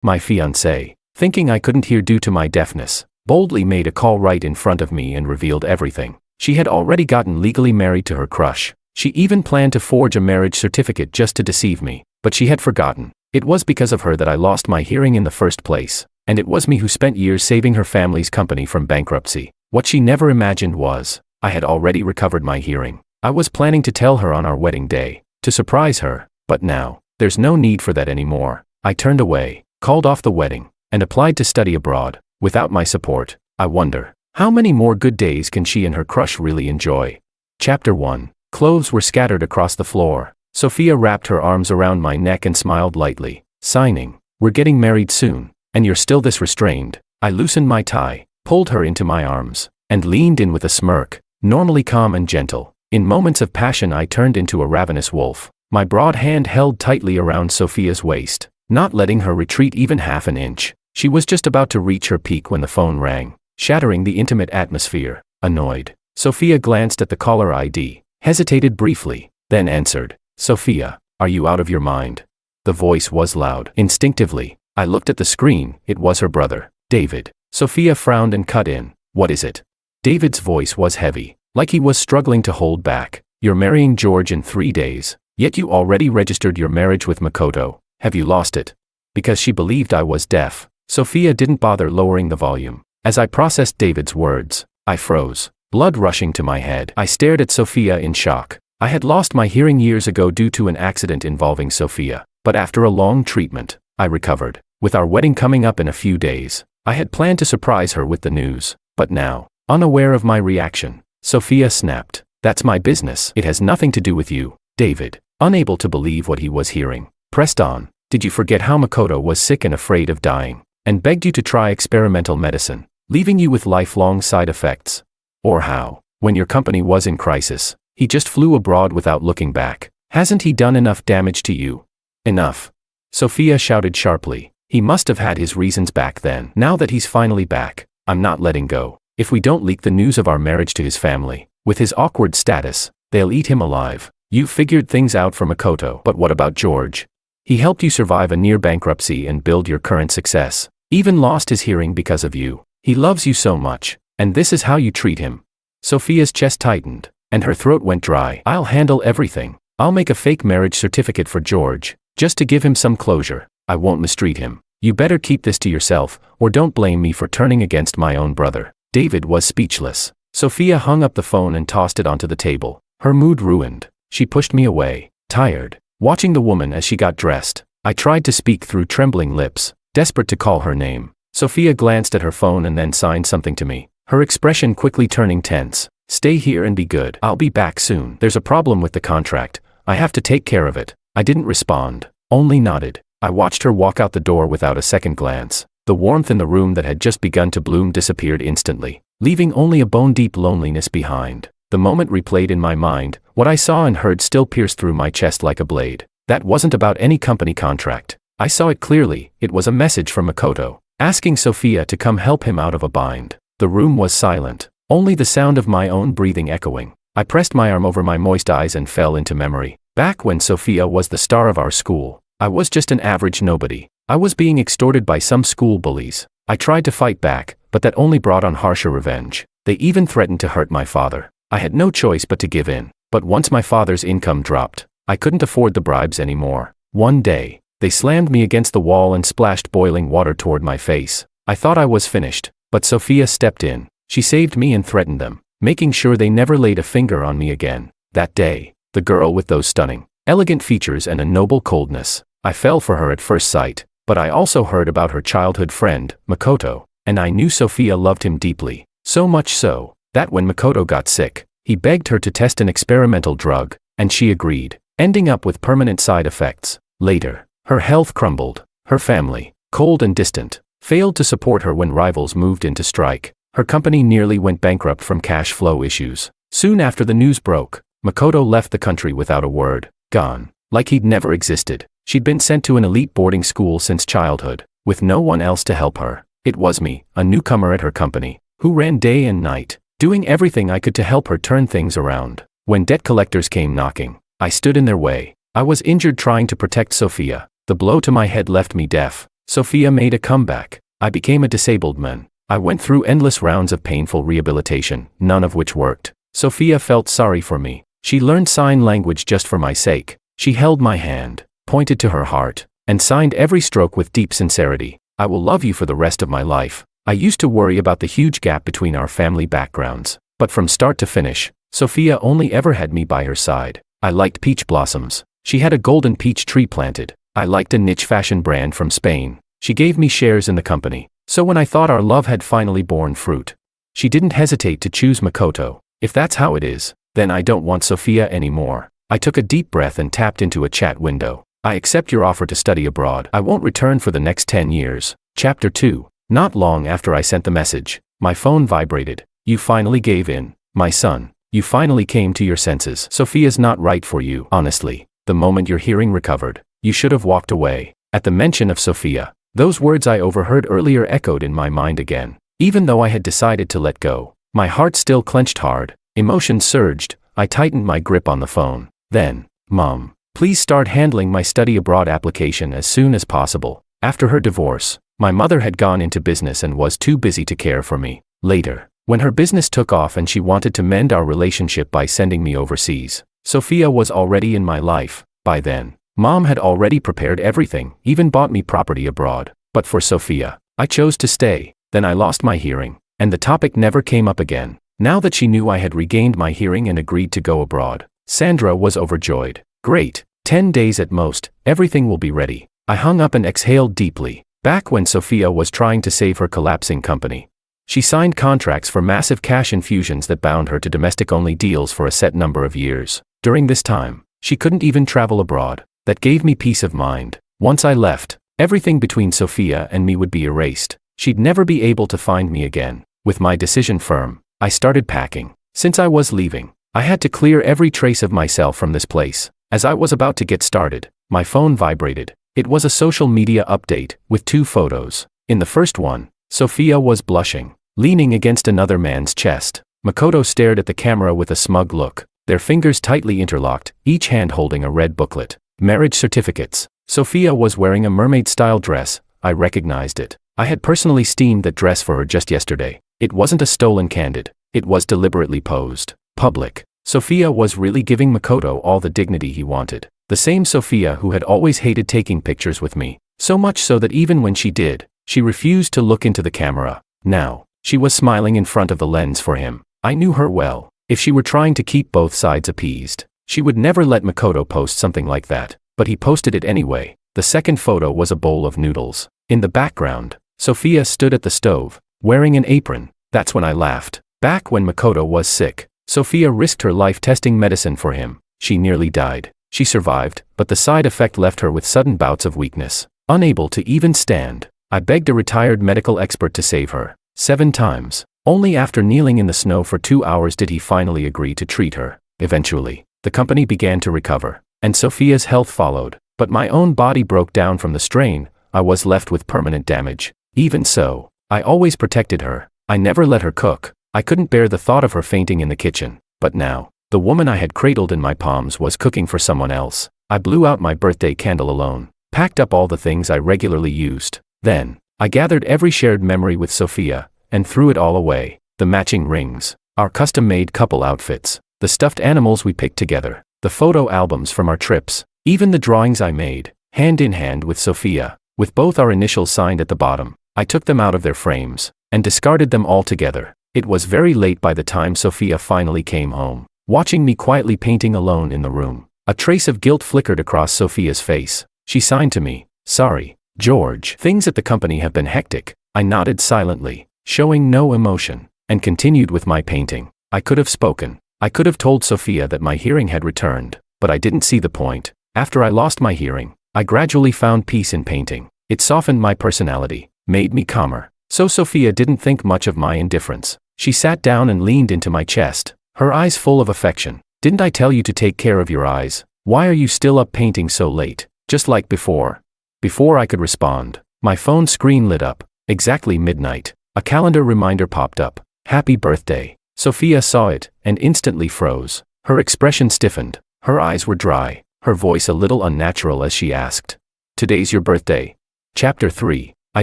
My fiancé, thinking I couldn't hear due to my deafness, boldly made a call right in front of me and revealed everything. She had already gotten legally married to her crush. She even planned to forge a marriage certificate just to deceive me, but she had forgotten. It was because of her that I lost my hearing in the first place, and it was me who spent years saving her family's company from bankruptcy. What she never imagined was, I had already recovered my hearing. I was planning to tell her on our wedding day, to surprise her, but now, there's no need for that anymore. I turned away, called off the wedding, and applied to study abroad. Without my support, I wonder, how many more good days can she and her crush really enjoy? Chapter 1. Clothes were scattered across the floor. Sophia wrapped her arms around my neck and smiled lightly, signing, "We're getting married soon, and you're still this restrained." I loosened my tie, pulled her into my arms, and leaned in with a smirk, normally calm and gentle. In moments of passion I turned into a ravenous wolf, my broad hand held tightly around Sophia's waist, not letting her retreat even half an inch. She was just about to reach her peak when the phone rang, shattering the intimate atmosphere. Annoyed, Sophia glanced at the caller ID, hesitated briefly, then answered. "Sophia, are you out of your mind?" The voice was loud. Instinctively, I looked at the screen. It was her brother, David. Sophia frowned and cut in. "What is it?" David's voice was heavy, like he was struggling to hold back. "You're marrying George in 3 days, yet you already registered your marriage with Makoto. Have you lost it?" Because she believed I was deaf, Sophia didn't bother lowering the volume. As I processed David's words, I froze, blood rushing to my head. I stared at Sophia in shock. I had lost my hearing years ago due to an accident involving Sophia, but after a long treatment, I recovered. With our wedding coming up in a few days, I had planned to surprise her with the news, but now, unaware of my reaction, Sophia snapped, "That's my business. It has nothing to do with you." David, unable to believe what he was hearing, pressed on. "Did you forget how Makoto was sick and afraid of dying, and begged you to try experimental medicine, leaving you with lifelong side effects? Or how, when your company was in crisis, he just flew abroad without looking back? Hasn't he done enough damage to you?" "Enough," Sophia shouted sharply. "He must have had his reasons back then. Now that he's finally back, I'm not letting go. If we don't leak the news of our marriage to his family, with his awkward status, they'll eat him alive. You figured things out for Makoto, but what about George? He helped you survive a near bankruptcy and build your current success. Even lost his hearing because of you. He loves you so much, and this is how you treat him." Sophia's chest tightened, and her throat went dry. "I'll handle everything. I'll make a fake marriage certificate for George, just to give him some closure. I won't mistreat him. You better keep this to yourself, or don't blame me for turning against my own brother." David was speechless. Sophia hung up the phone and tossed it onto the table, her mood ruined. She pushed me away, tired, watching the woman as she got dressed. I tried to speak through trembling lips, desperate to call her name. Sophia glanced at her phone and then signed something to me, her expression quickly turning tense. "Stay here and be good. I'll be back soon. There's a problem with the contract. I have to take care of it." I didn't respond, only nodded. I watched her walk out the door without a second glance. The warmth in the room that had just begun to bloom disappeared instantly, leaving only a bone-deep loneliness behind. The moment replayed in my mind, what I saw and heard still pierced through my chest like a blade. That wasn't about any company contract. I saw it clearly. It was a message from Makoto, asking Sophia to come help him out of a bind. The room was silent, only the sound of my own breathing echoing. I pressed my arm over my moist eyes and fell into memory. Back when Sophia was the star of our school, I was just an average nobody. I was being extorted by some school bullies. I tried to fight back, but that only brought on harsher revenge. They even threatened to hurt my father. I had no choice but to give in. But once my father's income dropped, I couldn't afford the bribes anymore. One day, they slammed me against the wall and splashed boiling water toward my face. I thought I was finished, but Sophia stepped in. She saved me and threatened them, making sure they never laid a finger on me again. That day, the girl with those stunning, elegant features and a noble coldness, I fell for her at first sight. But I also heard about her childhood friend, Makoto, and I knew Sophia loved him deeply. So much so, that when Makoto got sick, he begged her to test an experimental drug, and she agreed, ending up with permanent side effects. Later, her health crumbled. Her family, cold and distant, failed to support her when rivals moved into strike. Her company nearly went bankrupt from cash flow issues. Soon after the news broke, Makoto left the country without a word, gone, like he'd never existed. She'd been sent to an elite boarding school since childhood, with no one else to help her. It was me, a newcomer at her company, who ran day and night, doing everything I could to help her turn things around. When debt collectors came knocking, I stood in their way. I was injured trying to protect Sophia. The blow to my head left me deaf, Sophia made a comeback. I became a disabled man. I went through endless rounds of painful rehabilitation, none of which worked. Sophia felt sorry for me. She learned sign language just for my sake. She held my hand, pointed to her heart, and signed every stroke with deep sincerity. I will love you for the rest of my life. I used to worry about the huge gap between our family backgrounds, but from start to finish, Sophia only ever had me by her side. I liked peach blossoms. She had a golden peach tree planted. I liked a niche fashion brand from Spain. She gave me shares in the company. So when I thought our love had finally borne fruit, she didn't hesitate to choose Makoto. If that's how it is, then I don't want Sophia anymore. I took a deep breath and tapped into a chat window. I accept your offer to study abroad. I won't return for the next 10 years. Chapter 2. Not long after I sent the message, my phone vibrated. You finally gave in, my son. You finally came to your senses. Sophia's not right for you. Honestly, the moment your hearing recovered, you should have walked away. At the mention of Sophia, those words I overheard earlier echoed in my mind again. Even though I had decided to let go, my heart still clenched hard. Emotion surged. I tightened my grip on the phone. Then, Mom, please start handling my study abroad application as soon as possible. After her divorce, my mother had gone into business and was too busy to care for me. Later, when her business took off and she wanted to mend our relationship by sending me overseas, Sophia was already in my life. By then, Mom had already prepared everything, even bought me property abroad. But for Sophia, I chose to stay. Then I lost my hearing, and the topic never came up again. Now that she knew I had regained my hearing and agreed to go abroad, Sandra was overjoyed. Great, 10 days at most, everything will be ready. I hung up and exhaled deeply. Back when Sophia was trying to save her collapsing company, she signed contracts for massive cash infusions that bound her to domestic-only deals for a set number of years. During this time, she couldn't even travel abroad. That gave me peace of mind. Once I left, everything between Sophia and me would be erased. She'd never be able to find me again. With my decision firm, I started packing. Since I was leaving, I had to clear every trace of myself from this place. As I was about to get started, my phone vibrated. It was a social media update, with 2 photos. In the first one, Sophia was blushing, leaning against another man's chest. Makoto stared at the camera with a smug look, their fingers tightly interlocked, each hand holding a red booklet. Marriage certificates. Sophia was wearing a mermaid-style dress. I recognized it. I had personally steamed that dress for her just yesterday. It wasn't a stolen candid. It was deliberately posed. Public. Sophia was really giving Makoto all the dignity he wanted. The same Sophia who had always hated taking pictures with me. So much so that even when she did, she refused to look into the camera. Now, she was smiling in front of the lens for him. I knew her well. If she were trying to keep both sides appeased, she would never let Makoto post something like that. But he posted it anyway. The second photo was a bowl of noodles. In the background, Sophia stood at the stove, wearing an apron. That's when I laughed. Back when Makoto was sick, Sophia risked her life testing medicine for him. She nearly died. She survived, but the side effect left her with sudden bouts of weakness, unable to even stand. I begged a retired medical expert to save her. 7 times. Only after kneeling in the snow for 2 hours did he finally agree to treat her. Eventually, the company began to recover, and Sophia's health followed. But my own body broke down from the strain. I was left with permanent damage. Even so, I always protected her. I never let her cook. I couldn't bear the thought of her fainting in the kitchen. But now, the woman I had cradled in my palms was cooking for someone else. I blew out my birthday candle alone, packed up all the things I regularly used. Then, I gathered every shared memory with Sophia, and threw it all away. The matching rings, our custom-made couple outfits, the stuffed animals we picked together, the photo albums from our trips, even the drawings I made, hand in hand with Sophia, with both our initials signed at the bottom. I took them out of their frames, and discarded them all together. It was very late by the time Sophia finally came home. Watching me quietly painting alone in the room, a trace of guilt flickered across Sophia's face. She signed to me, "Sorry, George. Things at the company have been hectic." I nodded silently, showing no emotion, and continued with my painting. I could have spoken. I could have told Sophia that my hearing had returned, but I didn't see the point. After I lost my hearing, I gradually found peace in painting. It softened my personality, made me calmer. So Sophia didn't think much of my indifference. She sat down and leaned into my chest, her eyes full of affection. "Didn't I tell you to take care of your eyes? Why are you still up painting so late?" Just like before. Before I could respond, my phone screen lit up. Exactly midnight. A calendar reminder popped up. "Happy birthday." Sophia saw it, and instantly froze. Her expression stiffened. Her eyes were dry, her voice a little unnatural as she asked, "Today's your birthday?" Chapter 3. I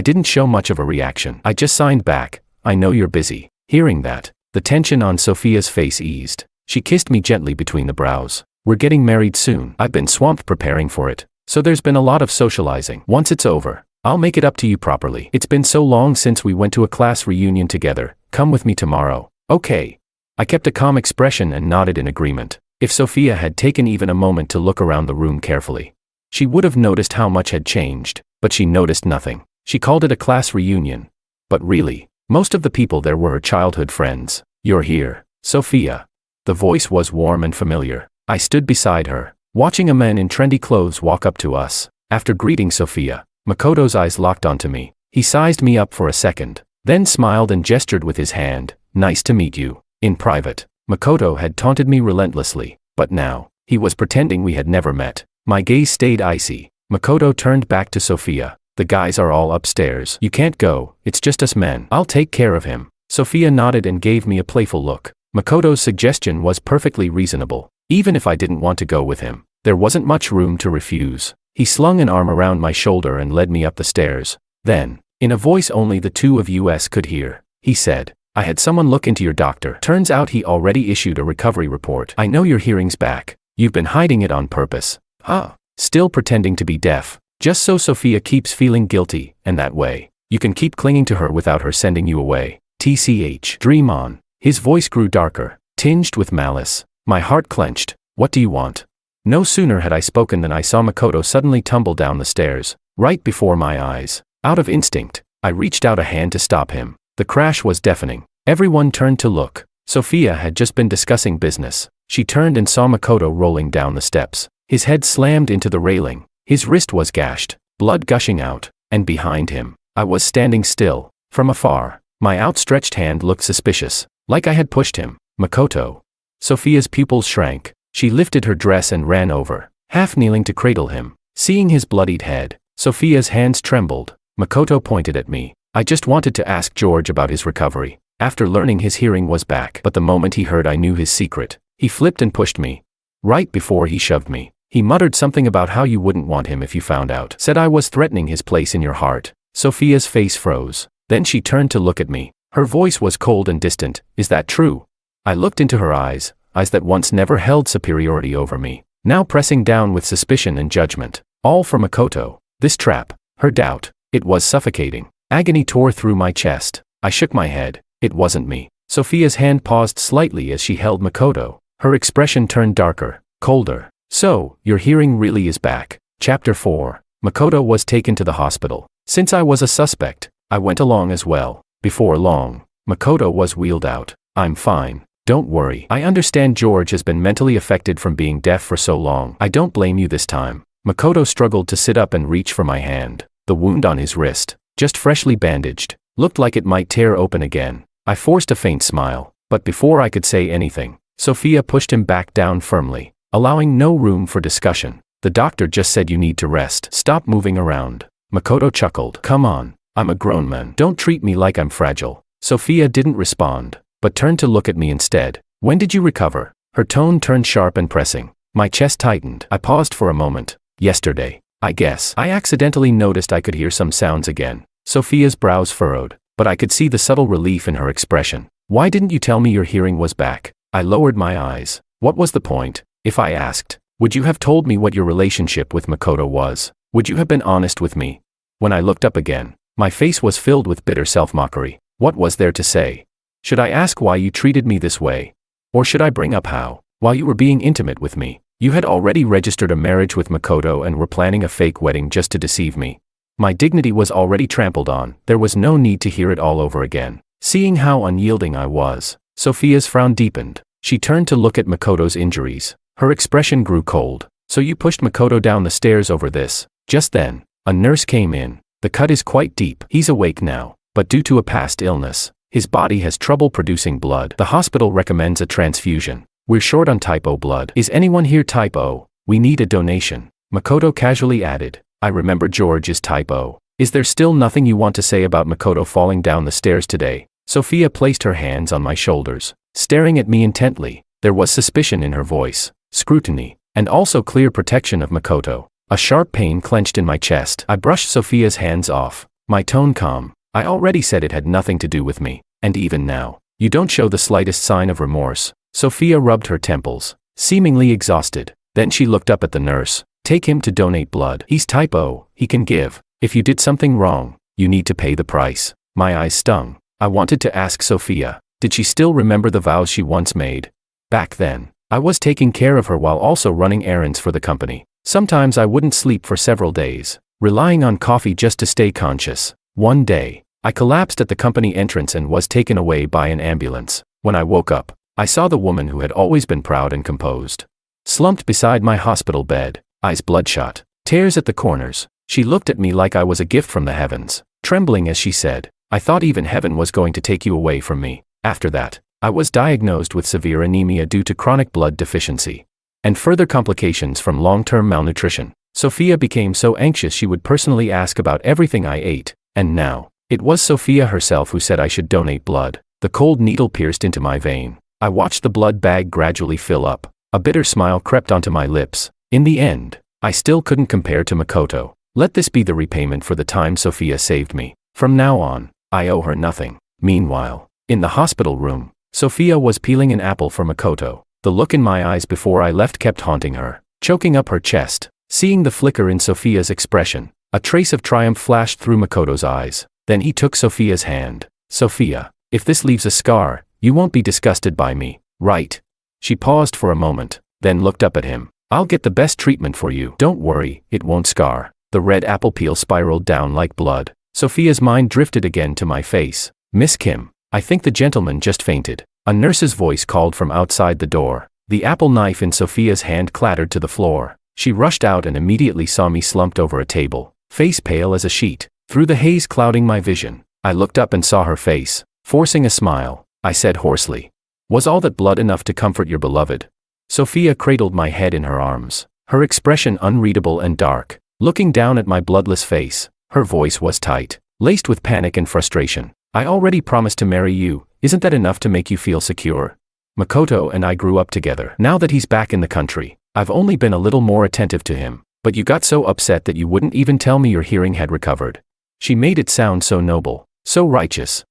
didn't show much of a reaction. I just signed back, I know you're busy. Hearing that, the tension on Sophia's face eased. She kissed me gently between the brows. We're getting married soon. I've been swamped preparing for it, so there's been a lot of socializing. Once it's over, I'll make it up to you properly. It's been so long since we went to a class reunion together. Come with me tomorrow. Okay. I kept a calm expression and nodded in agreement. If Sophia had taken even a moment to look around the room carefully, she would have noticed how much had changed, but she noticed nothing. She called it a class reunion. But really, most of the people there were her childhood friends. You're here, Sophia. The voice was warm and familiar. I stood beside her, watching a man in trendy clothes walk up to us. After greeting Sophia, Makoto's eyes locked onto me. He sized me up for a second, then smiled and gestured with his hand. Nice to meet you. In private, Makoto had taunted me relentlessly, but now, he was pretending we had never met. My gaze stayed icy. Makoto turned back to Sophia. The guys are all upstairs. You can't go, it's just us men. I'll take care of him. Sophia nodded and gave me a playful look. Makoto's suggestion was perfectly reasonable. Even if I didn't want to go with him, there wasn't much room to refuse. He slung an arm around my shoulder and led me up the stairs. Then, in a voice only the two of us could hear, he said, I had someone look into your doctor. Turns out he already issued a recovery report. I know your hearing's back. You've been hiding it on purpose. Huh? Still pretending to be deaf. Just so Sophia keeps feeling guilty, and that way, you can keep clinging to her without her sending you away. TCH. Dream on. His voice grew darker, tinged with malice. My heart clenched. What do you want? No sooner had I spoken than I saw Makoto suddenly tumble down the stairs, right before my eyes. Out of instinct, I reached out a hand to stop him. The crash was deafening. Everyone turned to look. Sophia had just been discussing business. She turned and saw Makoto rolling down the steps. His head slammed into the railing. His wrist was gashed, blood gushing out, and behind him, I was standing still. From afar, my outstretched hand looked suspicious, like I had pushed him. Makoto. Sophia's pupils shrank. She lifted her dress and ran over, half kneeling to cradle him. Seeing his bloodied head, Sophia's hands trembled. Makoto pointed at me. I just wanted to ask George about his recovery, after learning his hearing was back. But the moment he heard I knew his secret, he flipped and pushed me. Right before he shoved me, he muttered something about how you wouldn't want him if you found out. Said I was threatening his place in your heart. Sophia's face froze. Then she turned to look at me. Her voice was cold and distant. Is that true? I looked into her eyes that once never held superiority over me, now pressing down with suspicion and judgment. All for Makoto. This trap, her doubt, it was suffocating. Agony tore through my chest. I shook my head. It wasn't me. Sophia's hand paused slightly as she held Makoto. Her expression turned darker, colder. So, your hearing really is back. Chapter 4. Makoto was taken to the hospital. Since I was a suspect, I went along as well. Before long, Makoto was wheeled out. I'm fine. Don't worry. I understand George has been mentally affected from being deaf for so long. I don't blame you this time. Makoto struggled to sit up and reach for my hand. The wound on his wrist, just freshly bandaged, looked like it might tear open again. I forced a faint smile, but before I could say anything, Sophia pushed him back down firmly, allowing no room for discussion. The doctor just said you need to rest. Stop moving around. Makoto chuckled. Come on, I'm a grown man. Don't treat me like I'm fragile. Sophia didn't respond, but turned to look at me instead. When did you recover? Her tone turned sharp and pressing. My chest tightened. I paused for a moment. Yesterday, I guess. I accidentally noticed I could hear some sounds again. Sophia's brows furrowed, but I could see the subtle relief in her expression. Why didn't you tell me your hearing was back? I lowered my eyes. What was the point? If I asked, would you have told me what your relationship with Makoto was? Would you have been honest with me? When I looked up again, my face was filled with bitter self-mockery. What was there to say? Should I ask why you treated me this way? Or should I bring up how, while you were being intimate with me, you had already registered a marriage with Makoto and were planning a fake wedding just to deceive me? My dignity was already trampled on. There was no need to hear it all over again. Seeing how unyielding I was, Sophia's frown deepened. She turned to look at Makoto's injuries. Her expression grew cold. So you pushed Makoto down the stairs over this? Just then, a nurse came in. The cut is quite deep. He's awake now, but due to a past illness, his body has trouble producing blood. The hospital recommends a transfusion. We're short on type O blood. Is anyone here type O? We need a donation. Makoto casually added. I remember George is type O. Is there still nothing you want to say about Makoto falling down the stairs today? Sophia placed her hands on my shoulders, staring at me intently. There was suspicion in her voice, scrutiny, and also clear protection of Makoto. A sharp pain clenched in my chest. I brushed Sophia's hands off, my tone calm. I already said it had nothing to do with me, and even now, you don't show the slightest sign of remorse. Sophia rubbed her temples, seemingly exhausted. Then she looked up at the nurse. Take him to donate blood. He's type O, he can give. If you did something wrong, you need to pay the price. My eyes stung. I wanted to ask Sophia, did she still remember the vows she once made? Back then, I was taking care of her while also running errands for the company. Sometimes I wouldn't sleep for several days, relying on coffee just to stay conscious. One day, I collapsed at the company entrance and was taken away by an ambulance. When I woke up, I saw the woman who had always been proud and composed, slumped beside my hospital bed, eyes bloodshot, tears at the corners. She looked at me like I was a gift from the heavens, trembling as she said, I thought even heaven was going to take you away from me. After that, I was diagnosed with severe anemia due to chronic blood deficiency and further complications from long-term malnutrition. Sophia became so anxious she would personally ask about everything I ate, and now, it was Sophia herself who said I should donate blood. The cold needle pierced into my vein. I watched the blood bag gradually fill up. A bitter smile crept onto my lips. In the end, I still couldn't compare to Makoto. Let this be the repayment for the time Sophia saved me. From now on, I owe her nothing. Meanwhile, in the hospital room, Sophia was peeling an apple for Makoto. The look in my eyes before I left kept haunting her, choking up her chest. Seeing the flicker in Sophia's expression, a trace of triumph flashed through Makoto's eyes. Then he took Sophia's hand. Sophia, if this leaves a scar, you won't be disgusted by me, right? She paused for a moment, then looked up at him. I'll get the best treatment for you. Don't worry, it won't scar. The red apple peel spiraled down like blood. Sophia's mind drifted again to my face. Miss Kim, I think the gentleman just fainted. A nurse's voice called from outside the door. The apple knife in Sophia's hand clattered to the floor. She rushed out and immediately saw me slumped over a table, face pale as a sheet. Through the haze clouding my vision, I looked up and saw her face. Forcing a smile, I said hoarsely, was all that blood enough to comfort your beloved? Sophia cradled my head in her arms, her expression unreadable and dark. Looking down at my bloodless face, her voice was tight, laced with panic and frustration. I already promised to marry you, isn't that enough to make you feel secure? Makoto and I grew up together. Now that he's back in the country, I've only been a little more attentive to him, but you got so upset that you wouldn't even tell me your hearing had recovered. She made it sound so noble, so righteous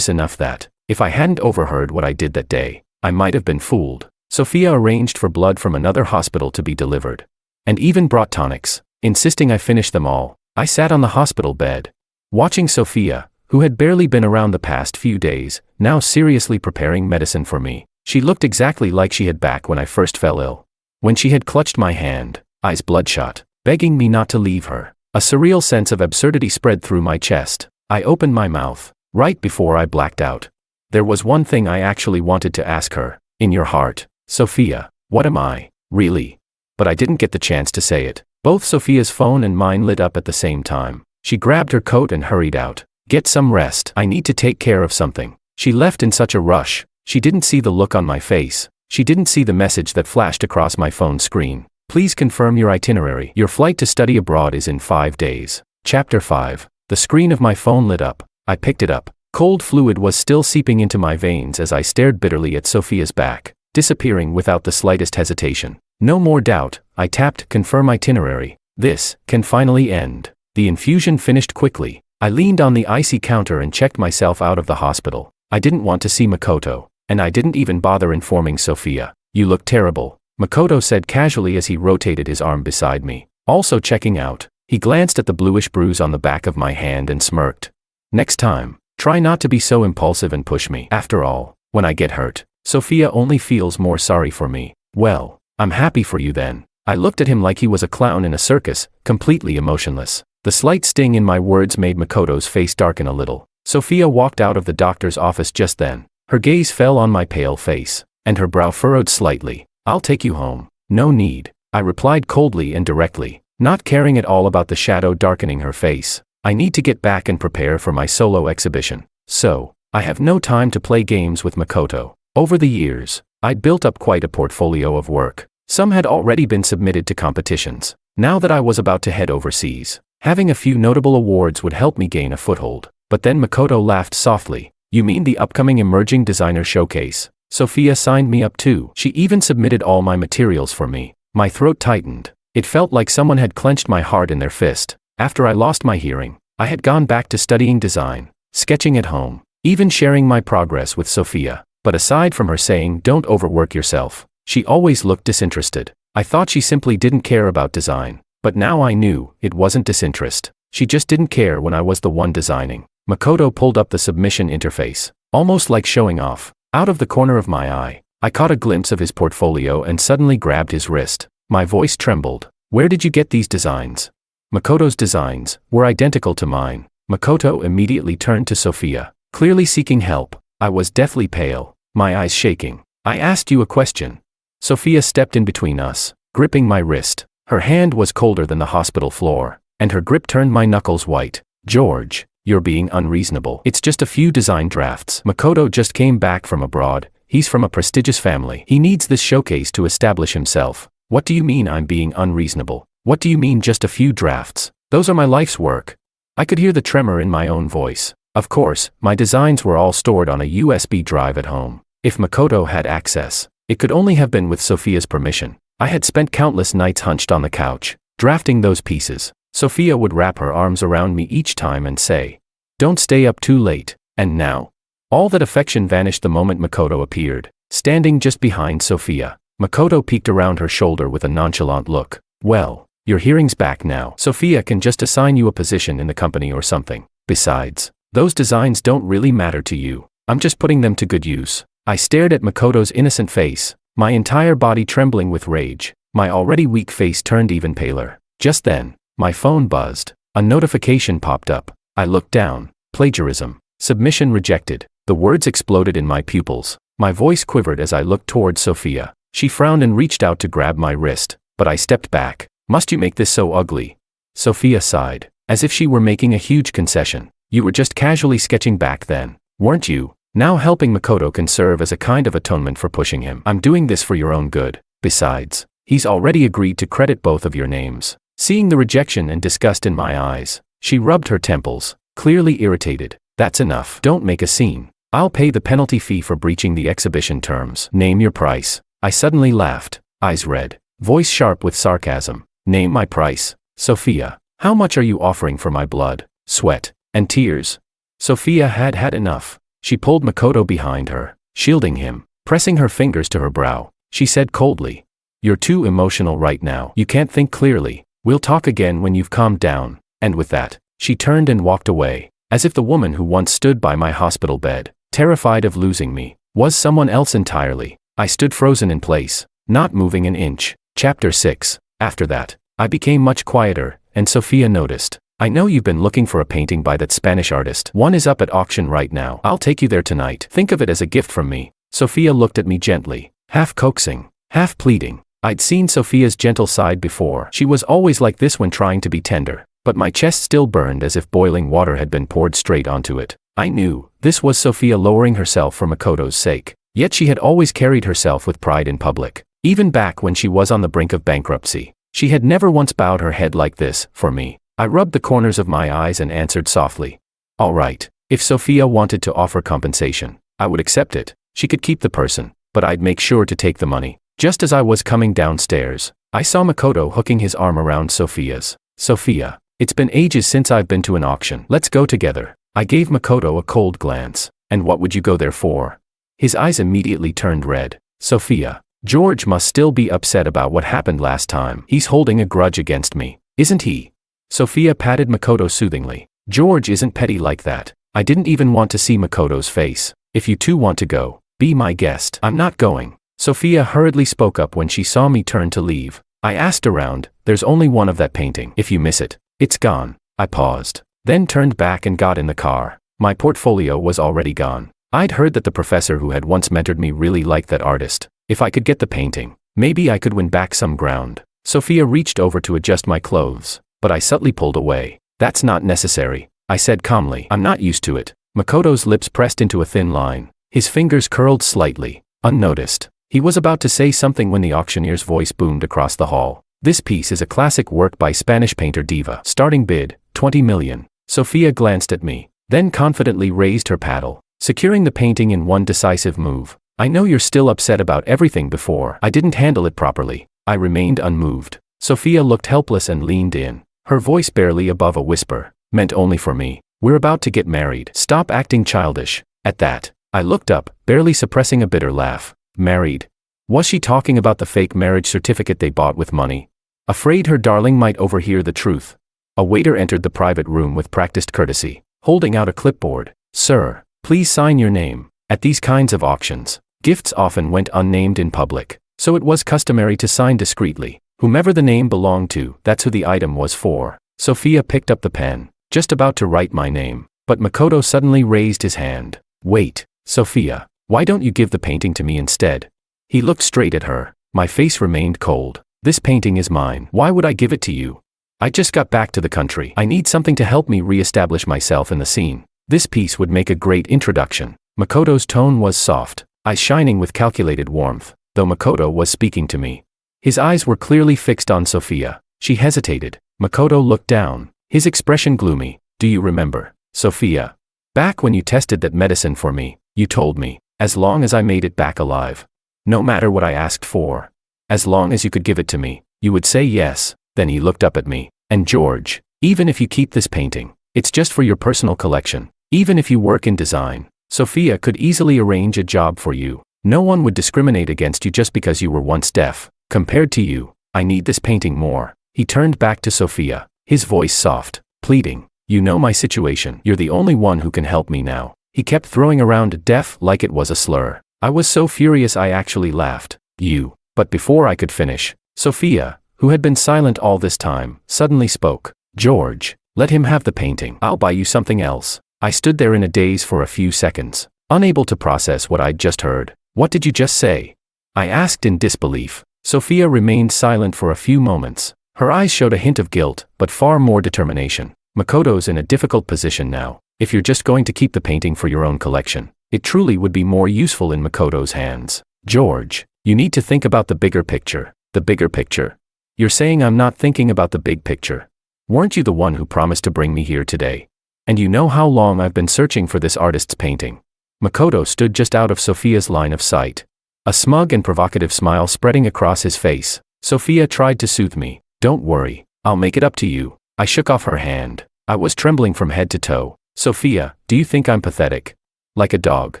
enough that, if I hadn't overheard what I did that day, I might have been fooled. Sophia arranged for blood from another hospital to be delivered, and even brought tonics, insisting I finish them all. I sat on the hospital bed, watching Sophia, who had barely been around the past few days, now seriously preparing medicine for me. She looked exactly like she had back when I first fell ill. When she had clutched my hand, eyes bloodshot, begging me not to leave her, a surreal sense of absurdity spread through my chest. I opened my mouth, right before I blacked out. There was one thing I actually wanted to ask her. In your heart, Sophia, what am I, really? But I didn't get the chance to say it. Both Sophia's phone and mine lit up at the same time. She grabbed her coat and hurried out. Get some rest. I need to take care of something. She left in such a rush. She didn't see the look on my face. She didn't see the message that flashed across my phone screen. Please confirm your itinerary. Your flight to study abroad is in 5 days. Chapter 5. The screen of my phone lit up. I picked it up. Cold fluid was still seeping into my veins as I stared bitterly at Sophia's back, disappearing without the slightest hesitation. No more doubt, I tapped confirm itinerary. This can finally end. The infusion finished quickly. I leaned on the icy counter and checked myself out of the hospital. I didn't want to see Makoto, and I didn't even bother informing Sophia. You look terrible, Makoto said casually as he rotated his arm beside me. Also checking out, he glanced at the bluish bruise on the back of my hand and smirked. Next time, try not to be so impulsive and push me. After all, when I get hurt, Sophia only feels more sorry for me. Well, I'm happy for you then. I looked at him like he was a clown in a circus, completely emotionless. The slight sting in my words made Makoto's face darken a little. Sophia walked out of the doctor's office just then. Her gaze fell on my pale face, and her brow furrowed slightly. I'll take you home. No need, I replied coldly and directly, not caring at all about the shadow darkening her face. I need to get back and prepare for my solo exhibition. So, I have no time to play games with Makoto. Over the years, I'd built up quite a portfolio of work. Some had already been submitted to competitions. Now that I was about to head overseas, having a few notable awards would help me gain a foothold. But then Makoto laughed softly. You mean the upcoming Emerging Designer Showcase? Sophia signed me up too. She even submitted all my materials for me. My throat tightened. It felt like someone had clenched my heart in their fist. After I lost my hearing, I had gone back to studying design, sketching at home, even sharing my progress with Sophia. But aside from her saying, "Don't overwork yourself," she always looked disinterested. I thought she simply didn't care about design. But now I knew, it wasn't disinterest. She just didn't care when I was the one designing. Makoto pulled up the submission interface, almost like showing off. Out of the corner of my eye, I caught a glimpse of his portfolio and suddenly grabbed his wrist. My voice trembled. "Where did you get these designs?" Makoto's designs were identical to mine. Makoto immediately turned to Sophia, clearly seeking help. I was deathly pale, my eyes shaking. "I asked you a question." Sophia stepped in between us, gripping my wrist. Her hand was colder than the hospital floor, and her grip turned my knuckles white. "George, you're being unreasonable. It's just a few design drafts. Makoto just came back from abroad. He's from a prestigious family. He needs this showcase to establish himself." "What do you mean I'm being unreasonable? What do you mean just a few drafts? Those are my life's work." I could hear the tremor in my own voice. Of course, my designs were all stored on a USB drive at home. If Makoto had access, it could only have been with Sophia's permission. I had spent countless nights hunched on the couch, drafting those pieces. Sophia would wrap her arms around me each time and say, "Don't stay up too late." And now, all that affection vanished the moment Makoto appeared, standing just behind Sophia. Makoto peeked around her shoulder with a nonchalant look. "Well, your hearing's back now. Sophia can just assign you a position in the company or something. Besides, those designs don't really matter to you. I'm just putting them to good use." I stared at Makoto's innocent face, my entire body trembling with rage. My already weak face turned even paler. Just then, my phone buzzed. A notification popped up. I looked down. "Plagiarism. Submission rejected." The words exploded in my pupils. My voice quivered as I looked towards Sophia. She frowned and reached out to grab my wrist, but I stepped back. "Must you make this so ugly?" Sophia sighed, as if she were making a huge concession. "You were just casually sketching back then, weren't you? Now helping Makoto can serve as a kind of atonement for pushing him. I'm doing this for your own good. Besides, he's already agreed to credit both of your names." Seeing the rejection and disgust in my eyes, she rubbed her temples, clearly irritated. "That's enough. Don't make a scene. I'll pay the penalty fee for breaching the exhibition terms. Name your price." I suddenly laughed, eyes red, voice sharp with sarcasm. "Name my price, Sophia. How much are you offering for my blood, sweat, and tears?" Sophia had had enough. She pulled Makoto behind her, shielding him. Pressing her fingers to her brow, she said coldly, "You're too emotional right now. You can't think clearly. We'll talk again when you've calmed down." And with that, she turned and walked away, as if the woman who once stood by my hospital bed, terrified of losing me, was someone else entirely. I stood frozen in place, not moving an inch. Chapter 6. After that, I became much quieter, and Sophia noticed. "I know you've been looking for a painting by that Spanish artist. One is up at auction right now. I'll take you there tonight. Think of it as a gift from me." Sophia looked at me gently, half coaxing, half pleading. I'd seen Sophia's gentle side before. She was always like this when trying to be tender, but my chest still burned as if boiling water had been poured straight onto it. I knew, this was Sophia lowering herself for Makoto's sake. Yet she had always carried herself with pride in public. Even back when she was on the brink of bankruptcy, she had never once bowed her head like this, for me. I rubbed the corners of my eyes and answered softly. "All right, if Sophia wanted to offer compensation, I would accept it. She could keep the person, but I'd make sure to take the money." Just as I was coming downstairs, I saw Makoto hooking his arm around Sophia's. "Sophia, it's been ages since I've been to an auction. Let's go together." I gave Makoto a cold glance. "And what would you go there for?" His eyes immediately turned red. "Sophia, George must still be upset about what happened last time. He's holding a grudge against me, isn't he?" Sophia patted Makoto soothingly. "George isn't petty like that." I didn't even want to see Makoto's face. "If you two want to go, be my guest." "I'm not going." Sophia hurriedly spoke up when she saw me turn to leave. I asked around. "There's only one of that painting. If you miss it, it's gone." I paused, then turned back and got in the car. My portfolio was already gone. I'd heard that the professor who had once mentored me really liked that artist. If I could get the painting, maybe I could win back some ground. Sophia reached over to adjust my clothes, but I subtly pulled away. "That's not necessary," I said calmly. "I'm not used to it." Makoto's lips pressed into a thin line. His fingers curled slightly, unnoticed. He was about to say something when the auctioneer's voice boomed across the hall. "This piece is a classic work by Spanish painter Diva. Starting bid, 20 million. Sophia glanced at me, then confidently raised her paddle, securing the painting in one decisive move. "I know you're still upset about everything before. I didn't handle it properly." I remained unmoved. Sophia looked helpless and leaned in, her voice barely above a whisper. Meant only for me. We're about to get married. Stop acting childish. At that, I looked up, barely suppressing a bitter laugh. Married? Was she talking about the fake marriage certificate they bought with money? Afraid her darling might overhear the truth. A waiter entered the private room with practiced courtesy, holding out a clipboard. Sir, please sign your name. At these kinds of auctions, gifts often went unnamed in public, so it was customary to sign discreetly. Whomever the name belonged to, that's who the item was for. Sophia picked up the pen, just about to write my name, but Makoto suddenly raised his hand. Wait, Sophia, why don't you give the painting to me instead? He looked straight at her. My face remained cold. This painting is mine. Why would I give it to you? I just got back to the country. I need something to help me re-establish myself in the scene. This piece would make a great introduction. Makoto's tone was soft, eyes shining with calculated warmth, though Makoto was speaking to me. His eyes were clearly fixed on Sophia. She hesitated. Makoto looked down, his expression gloomy. Do you remember, Sophia? Back when you tested that medicine for me, you told me, as long as I made it back alive. No matter what I asked for. As long as you could give it to me, you would say yes. Then he looked up at me. And George, even if you keep this painting, it's just for your personal collection. Even if you work in design, Sophia could easily arrange a job for you. No one would discriminate against you just because you were once deaf. Compared to you, I need this painting more. He turned back to Sophia, his voice soft, pleading. You know my situation. You're the only one who can help me now. He kept throwing around deaf like it was a slur. I was so furious I actually laughed. You. But before I could finish, Sophia, who had been silent all this time, suddenly spoke. George, let him have the painting. I'll buy you something else. I stood there in a daze for a few seconds, unable to process what I'd just heard. What did you just say? I asked in disbelief. Sophia remained silent for a few moments. Her eyes showed a hint of guilt, but far more determination. Makoto's in a difficult position now. If you're just going to keep the painting for your own collection, it truly would be more useful in Makoto's hands. George, you need to think about the bigger picture. The bigger picture? You're saying I'm not thinking about the big picture. Weren't you the one who promised to bring me here today? And you know how long I've been searching for this artist's painting. Makoto stood just out of Sophia's line of sight. A smug and provocative smile spreading across his face. Sophia tried to soothe me. Don't worry, I'll make it up to you. I shook off her hand. I was trembling from head to toe. Sophia, do you think I'm pathetic? Like a dog,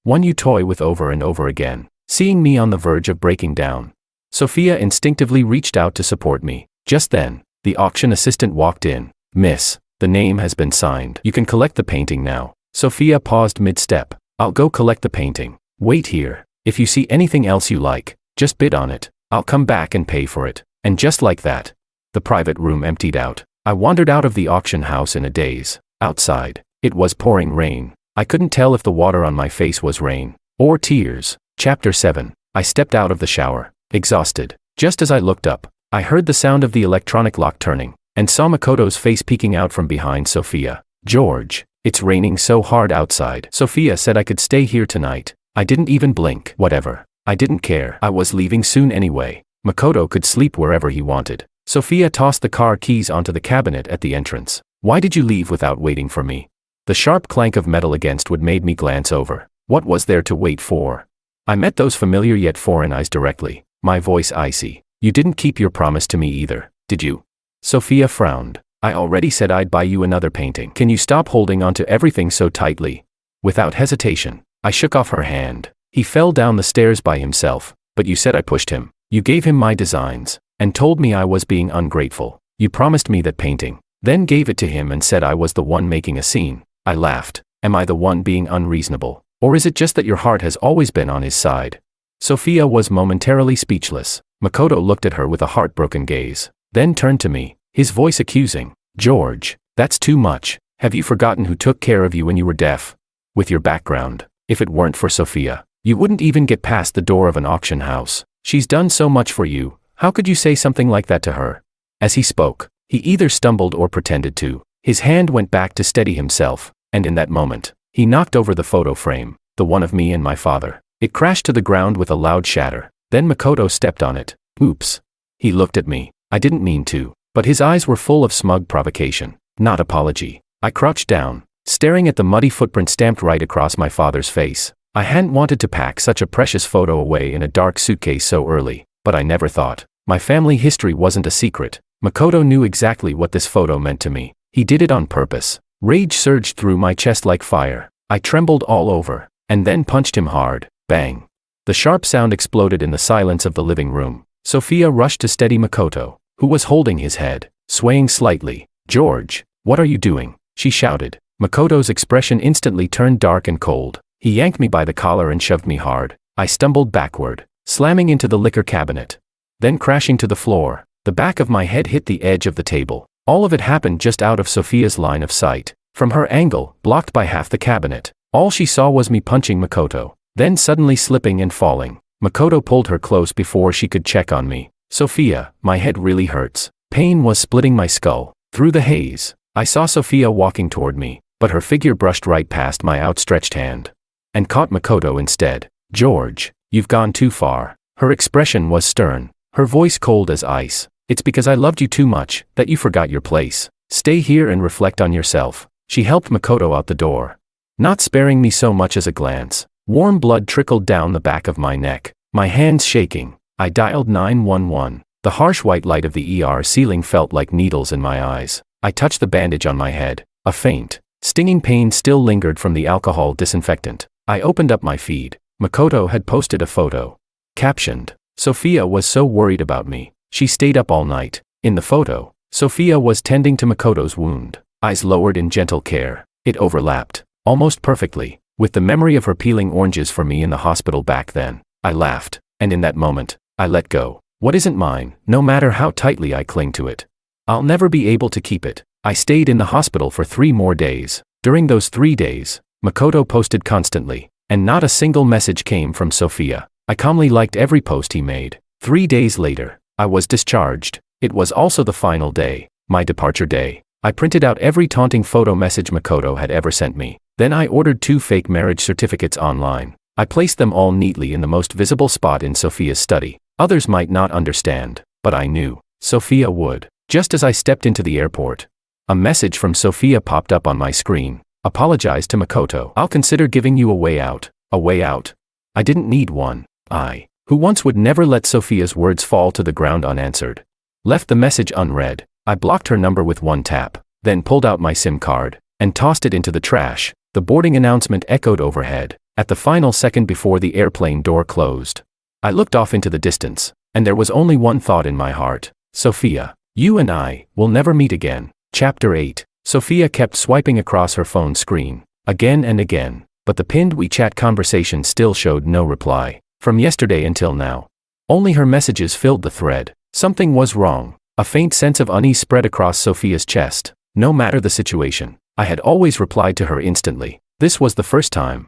one you toy with over and over again, seeing me on the verge of breaking down. Sophia instinctively reached out to support me. Just then, the auction assistant walked in. Miss, the name has been signed. You can collect the painting now. Sophia paused mid-step. I'll go collect the painting. Wait here. If you see anything else you like, just bid on it. I'll come back and pay for it. And just like that, the private room emptied out. I wandered out of the auction house in a daze. Outside, it was pouring rain. I couldn't tell if the water on my face was rain or tears. Chapter 7. I stepped out of the shower, exhausted. Just as I looked up, I heard the sound of the electronic lock turning, and saw Makoto's face peeking out from behind Sophia. George, it's raining so hard outside. Sophia said I could stay here tonight. I didn't even blink. Whatever. I didn't care. I was leaving soon anyway. Makoto could sleep wherever he wanted. Sophia tossed the car keys onto the cabinet at the entrance. Why did you leave without waiting for me? The sharp clank of metal against wood made me glance over. What was there to wait for? I met those familiar yet foreign eyes directly, my voice icy. You didn't keep your promise to me either, did you? Sophia frowned. I already said I'd buy you another painting. Can you stop holding onto everything so tightly? Without hesitation, I shook off her hand. He fell down the stairs by himself, but you said I pushed him. You gave him my designs, and told me I was being ungrateful. You promised me that painting, then gave it to him and said I was the one making a scene. I laughed. Am I the one being unreasonable? Or is it just that your heart has always been on his side? Sophia was momentarily speechless. Makoto looked at her with a heartbroken gaze, then turned to me, his voice accusing. George, that's too much. Have you forgotten who took care of you when you were deaf? With your background, if it weren't for Sophia, you wouldn't even get past the door of an auction house. She's done so much for you. How could you say something like that to her? As he spoke, he either stumbled or pretended to. His hand went back to steady himself, and in that moment, he knocked over the photo frame, the one of me and my father. It crashed to the ground with a loud shatter. Then Makoto stepped on it. Oops. He looked at me. I didn't mean to, but his eyes were full of smug provocation, not apology. I crouched down, staring at the muddy footprint stamped right across my father's face. I hadn't wanted to pack such a precious photo away in a dark suitcase so early, but I never thought My family history wasn't a secret. Makoto knew exactly what this photo meant to me. He did it on purpose. Rage surged through my chest like fire. I trembled all over, and then punched him hard. Bang. The sharp sound exploded in the silence of the living room. Sophia rushed to steady Makoto, who was holding his head, swaying slightly. "George, what are you doing?" she shouted. Makoto's expression instantly turned dark and cold. He yanked me by the collar and shoved me hard. I stumbled backward, slamming into the liquor cabinet. Then crashing to the floor. The back of my head hit the edge of the table. All of it happened just out of Sophia's line of sight. From her angle, blocked by half the cabinet, all she saw was me punching Makoto, then suddenly slipping and falling. Makoto pulled her close before she could check on me. "Sophia, my head really hurts." Pain was splitting my skull. Through the haze, I saw Sophia walking toward me, but her figure brushed right past my outstretched hand and caught Makoto instead. "George, you've gone too far." Her expression was stern, her voice cold as ice. "It's because I loved you too much that you forgot your place. Stay here and reflect on yourself." She helped Makoto out the door, not sparing me so much as a glance. Warm blood trickled down the back of my neck, my hands shaking. I dialed 911. The harsh white light of the ER ceiling felt like needles in my eyes. I touched the bandage on my head. A faint, stinging pain still lingered from the alcohol disinfectant. I opened up my feed. Makoto had posted a photo. Captioned, "Sophia was so worried about me. She stayed up all night." In the photo, Sophia was tending to Makoto's wound, eyes lowered in gentle care. It overlapped, almost perfectly, with the memory of her peeling oranges for me in the hospital back then. I laughed, and in that moment, I let go. What isn't mine, no matter how tightly I cling to it, I'll never be able to keep it. I stayed in the hospital for 3 more days. During those 3 days, Makoto posted constantly, and not a single message came from Sophia. I calmly liked every post he made. 3 days later, I was discharged. It was also the final day, my departure day. I printed out every taunting photo message Makoto had ever sent me. Then I ordered 2 fake marriage certificates online. I placed them all neatly in the most visible spot in Sophia's study. Others might not understand, but I knew Sophia would. Just as I stepped into the airport, a message from Sophia popped up on my screen. "Apologize to Makoto. I'll consider giving you a way out." A way out? I didn't need one. I, who once would never let Sophia's words fall to the ground unanswered, left the message unread. I blocked her number with 1 tap, then pulled out my SIM card and tossed it into the trash. The boarding announcement echoed overhead. At the final second before the airplane door closed, I looked off into the distance, and there was only one thought in my heart. "Sophia, you and I will never meet again." Chapter 8. Sophia kept swiping across her phone screen, again and again, but the pinned WeChat conversation still showed no reply. From yesterday until now, only her messages filled the thread. Something was wrong. A faint sense of unease spread across Sophia's chest. No matter the situation, I had always replied to her instantly. This was the first time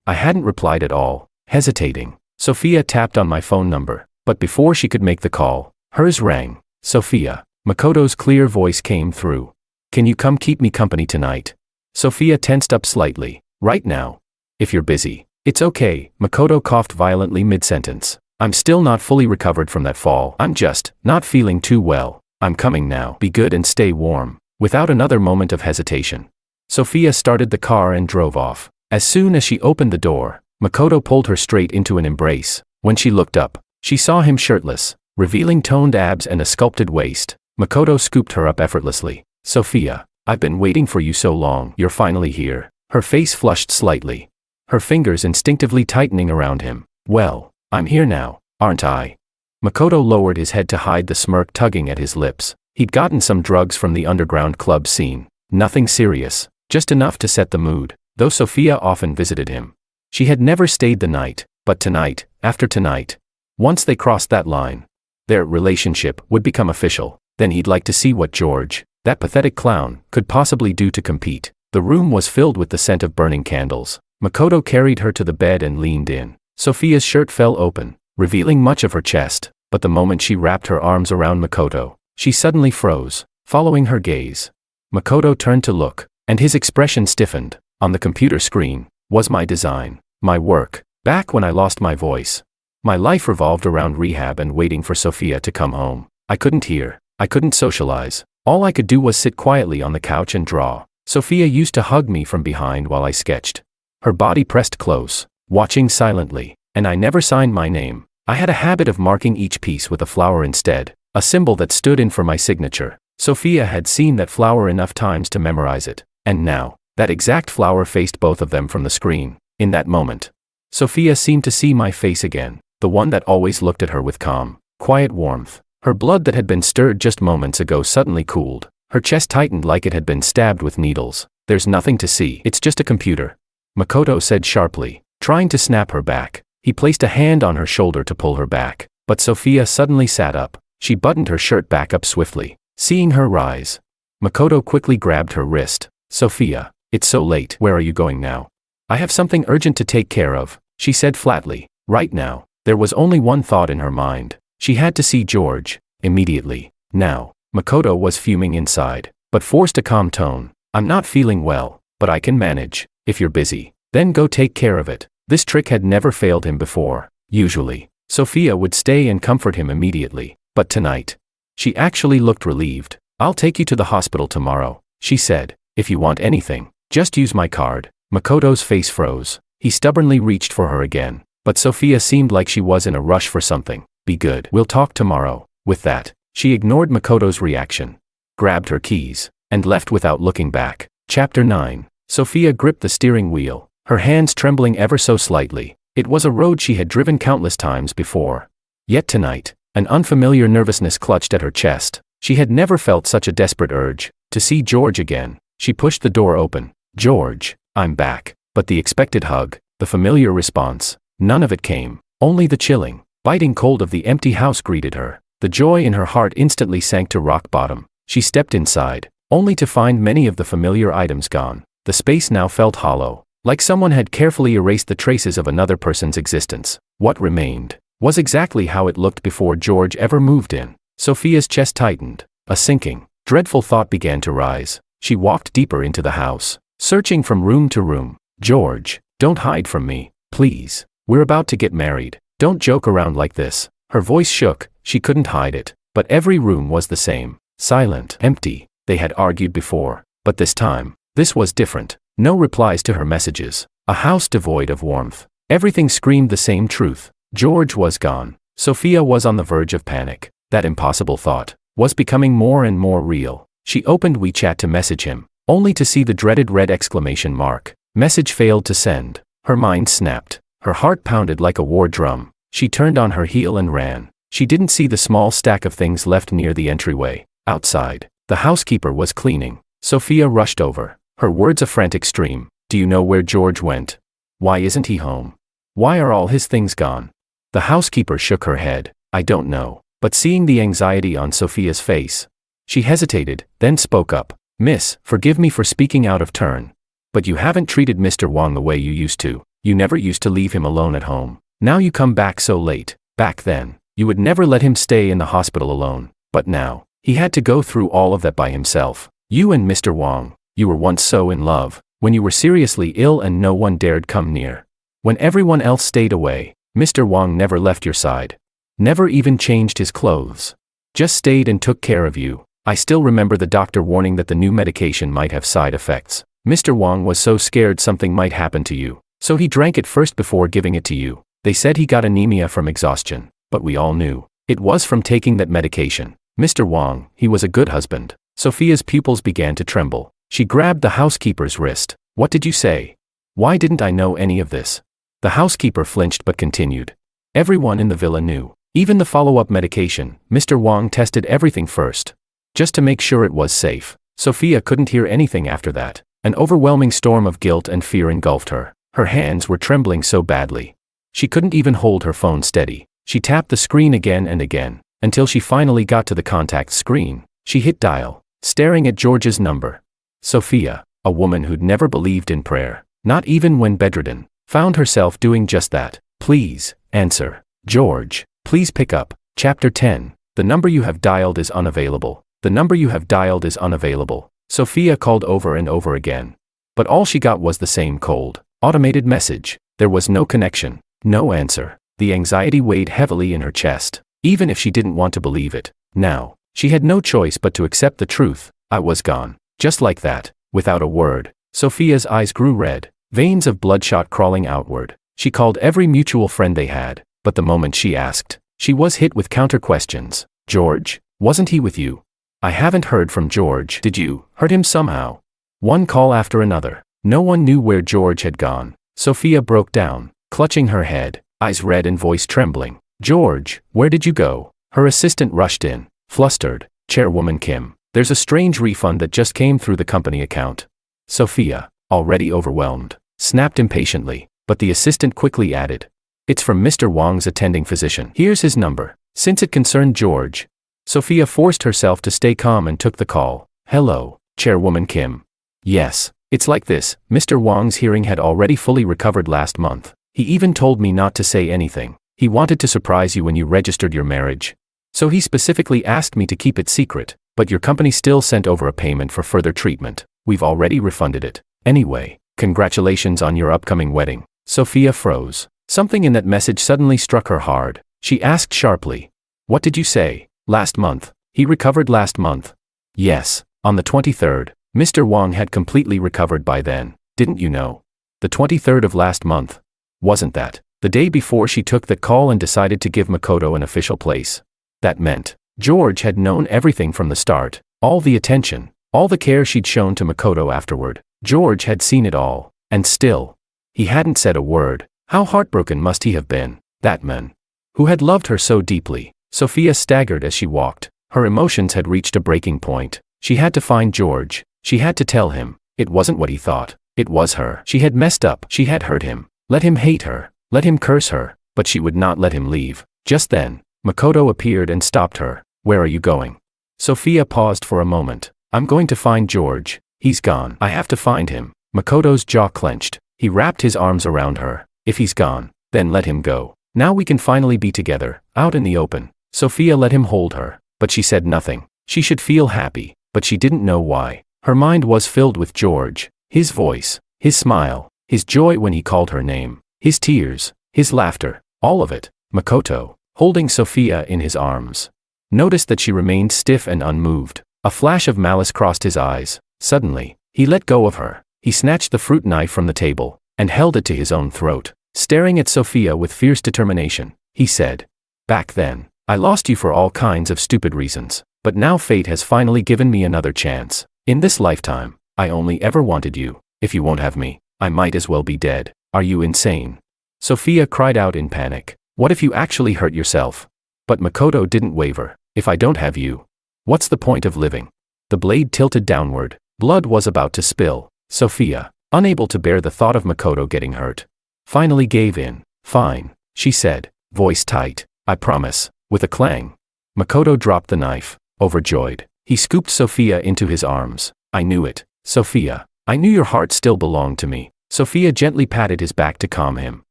I hadn't replied at all, hesitating. Sophia tapped on my phone number, but before she could make the call, hers rang. "Sophia." Makoto's clear voice came through. "Can you come keep me company tonight?" Sophia tensed up slightly. "Right now. If you're busy." "It's okay." Makoto coughed violently mid-sentence. "I'm still not fully recovered from that fall. I'm just not feeling too well. I'm coming now. Be good and stay warm." Without another moment of hesitation, Sophia started the car and drove off. As soon as she opened the door, Makoto pulled her straight into an embrace. When she looked up, she saw him shirtless, revealing toned abs and a sculpted waist. Makoto scooped her up effortlessly. "Sophia, I've been waiting for you so long. You're finally here." Her face flushed slightly, her fingers instinctively tightening around him. "Well, I'm here now, aren't I?" Makoto lowered his head to hide the smirk tugging at his lips. He'd gotten some drugs from the underground club scene. Nothing serious, just enough to set the mood, though Sophia often visited him. She had never stayed the night, but tonight, after tonight, once they crossed that line, their relationship would become official. Then he'd like to see what George, that pathetic clown, could possibly do to compete. The room was filled with the scent of burning candles. Makoto carried her to the bed and leaned in. Sophia's shirt fell open, revealing much of her chest, but the moment she wrapped her arms around Makoto, she suddenly froze, following her gaze. Makoto turned to look, and his expression stiffened. On the computer screen was my design, my work. Back when I lost my voice, my life revolved around rehab and waiting for Sophia to come home. I couldn't hear, I couldn't socialize. All I could do was sit quietly on the couch and draw. Sophia used to hug me from behind while I sketched. Her body pressed close, watching silently, and I never signed my name. I had a habit of marking each piece with a flower instead, a symbol that stood in for my signature. Sophia had seen that flower enough times to memorize it, and now, that exact flower faced both of them from the screen. In that moment, Sophia seemed to see my face again, the one that always looked at her with calm, quiet warmth. Her blood that had been stirred just moments ago suddenly cooled. Her chest tightened like it had been stabbed with needles. There's nothing to see. It's just a computer, Makoto said sharply, trying to snap her back. He placed a hand on her shoulder to pull her back, but Sophia suddenly sat up. She buttoned her shirt back up swiftly. Seeing her rise, Makoto quickly grabbed her wrist. Sophia, it's so late. Where are you going now? I have something urgent to take care of, she said flatly. Right now, there was only one thought in her mind. She had to see George, immediately. Now, Makoto was fuming inside, but forced a calm tone. I'm not feeling well, but I can manage. If you're busy, then go take care of it. This trick had never failed him before. Usually, Sophia would stay and comfort him immediately, but tonight, she actually looked relieved. I'll take you to the hospital tomorrow, she said. If you want anything, just use my card. Makoto's face froze. He stubbornly reached for her again, but Sophia seemed like she was in a rush for something. Be good. We'll talk tomorrow. With that, she ignored Makoto's reaction, grabbed her keys, and left without looking back. Chapter 9. Sophia gripped the steering wheel, her hands trembling ever so slightly. It was a road she had driven countless times before. Yet tonight, an unfamiliar nervousness clutched at her chest. She had never felt such a desperate urge to see George again. She pushed the door open. George, I'm back. But the expected hug, the familiar response, none of it came. Only the chilling, biting cold of the empty house greeted her. The joy in her heart instantly sank to rock bottom. She stepped inside, only to find many of the familiar items gone. The space now felt hollow, like someone had carefully erased the traces of another person's existence. What remained was exactly how it looked before George ever moved in. Sophia's chest tightened. A sinking, dreadful thought began to rise. She walked deeper into the house, searching from room to room. George, don't hide from me, please. We're about to get married. Don't joke around like this. Her voice shook. She couldn't hide it. But every room was the same. Silent, empty. They had argued before. But this time, this was different. No replies to her messages. A house devoid of warmth. Everything screamed the same truth. George was gone. Sophia was on the verge of panic. That impossible thought was becoming more and more real. She opened WeChat to message him, only to see the dreaded red exclamation mark. Message failed to send. Her mind snapped. Her heart pounded like a war drum. She turned on her heel and ran. She didn't see the small stack of things left near the entryway. Outside, the housekeeper was cleaning. Sophia rushed over, her words a frantic stream. Do you know where George went? Why isn't he home? Why are all his things gone? The housekeeper shook her head. I don't know. But seeing the anxiety on Sophia's face, she hesitated, then spoke up. Miss, forgive me for speaking out of turn. But you haven't treated Mr. Wang the way you used to. You never used to leave him alone at home. Now you come back so late. Back then, you would never let him stay in the hospital alone. But now, he had to go through all of that by himself. You and Mr. Wang, you were once so in love, when you were seriously ill and no one dared come near. When everyone else stayed away, Mr. Wang never left your side. Never even changed his clothes. Just stayed and took care of you. I still remember the doctor warning that the new medication might have side effects. Mr. Wang was so scared something might happen to you, so he drank it first before giving it to you. They said he got anemia from exhaustion, but we all knew it was from taking that medication. Mr. Wang, he was a good husband. Sophia's pupils began to tremble. She grabbed the housekeeper's wrist. What did you say? Why didn't I know any of this? The housekeeper flinched but continued. Everyone in the villa knew. Even the follow-up medication. Mr. Wang tested everything first, just to make sure it was safe. Sophia couldn't hear anything after that. An overwhelming storm of guilt and fear engulfed her. Her hands were trembling so badly. She couldn't even hold her phone steady. She tapped the screen again and again, until she finally got to the contact screen. She hit dial, staring at George's number. Sophia, a woman who'd never believed in prayer, not even when bedridden, found herself doing just that. Please, answer. George, please pick up. Chapter 10. The number you have dialed is unavailable. The number you have dialed is unavailable. Sophia called over and over again. But all she got was the same cold, automated message. There was no connection, no answer. The anxiety weighed heavily in her chest, even if she didn't want to believe it. Now, she had no choice but to accept the truth. I was gone. Just like that, without a word. Sophia's eyes grew red, veins of bloodshot crawling outward. She called every mutual friend they had, but the moment she asked, she was hit with counter-questions. George, wasn't he with you? I haven't heard from George. Did you hurt him somehow? One call after another. No one knew where George had gone. Sophia broke down, clutching her head, eyes red and voice trembling. George, where did you go? Her assistant rushed in, flustered. Chairwoman Kim, there's a strange refund that just came through the company account. Sophia, already overwhelmed, snapped impatiently, but the assistant quickly added, it's from Mr. Wang's attending physician. Here's his number. Since it concerned George, Sophia forced herself to stay calm and took the call. Hello, Chairwoman Kim. Yes, it's like this. Mr. Wang's hearing had already fully recovered last month. He even told me not to say anything. He wanted to surprise you when you registered your marriage. So he specifically asked me to keep it secret, but your company still sent over a payment for further treatment. We've already refunded it. Anyway, congratulations on your upcoming wedding. Sophia froze. Something in that message suddenly struck her hard. She asked sharply, what did you say? Last month. He recovered last month. Yes, on the 23rd. Mr. Wang had completely recovered by then, didn't you know? The 23rd of last month. Wasn't that the day before she took that call and decided to give Makoto an official place? That meant George had known everything from the start, all the attention, all the care she'd shown to Makoto afterward. George had seen it all, and still, he hadn't said a word. How heartbroken must he have been, that man, who had loved her so deeply? Sophia staggered as she walked. Her emotions had reached a breaking point. She had to find George. She had to tell him. It wasn't what he thought. It was her. She had messed up. She had hurt him. Let him hate her. Let him curse her. But she would not let him leave. Just then, Makoto appeared and stopped her. Where are you going? Sophia paused for a moment. I'm going to find George. He's gone. I have to find him. Makoto's jaw clenched. He wrapped his arms around her. If he's gone, then let him go. Now we can finally be together, out in the open. Sophia let him hold her, but she said nothing. She should feel happy, but she didn't know why. Her mind was filled with George, his voice, his smile, his joy when he called her name, his tears, his laughter, all of it. Makoto, holding Sophia in his arms, noticed that she remained stiff and unmoved. A flash of malice crossed his eyes. Suddenly, he let go of her. He snatched the fruit knife from the table and held it to his own throat. Staring at Sophia with fierce determination, he said, back then, I lost you for all kinds of stupid reasons, but now fate has finally given me another chance. In this lifetime, I only ever wanted you. If you won't have me, I might as well be dead. Are you insane? Sophia cried out in panic. What if you actually hurt yourself? But Makoto didn't waver. If I don't have you, what's the point of living? The blade tilted downward. Blood was about to spill. Sophia, unable to bear the thought of Makoto getting hurt, finally gave in. Fine, she said, voice tight. I promise. With a clang, Makoto dropped the knife. Overjoyed, he scooped Sophia into his arms. I knew it, Sophia. I knew your heart still belonged to me. Sophia gently patted his back to calm him,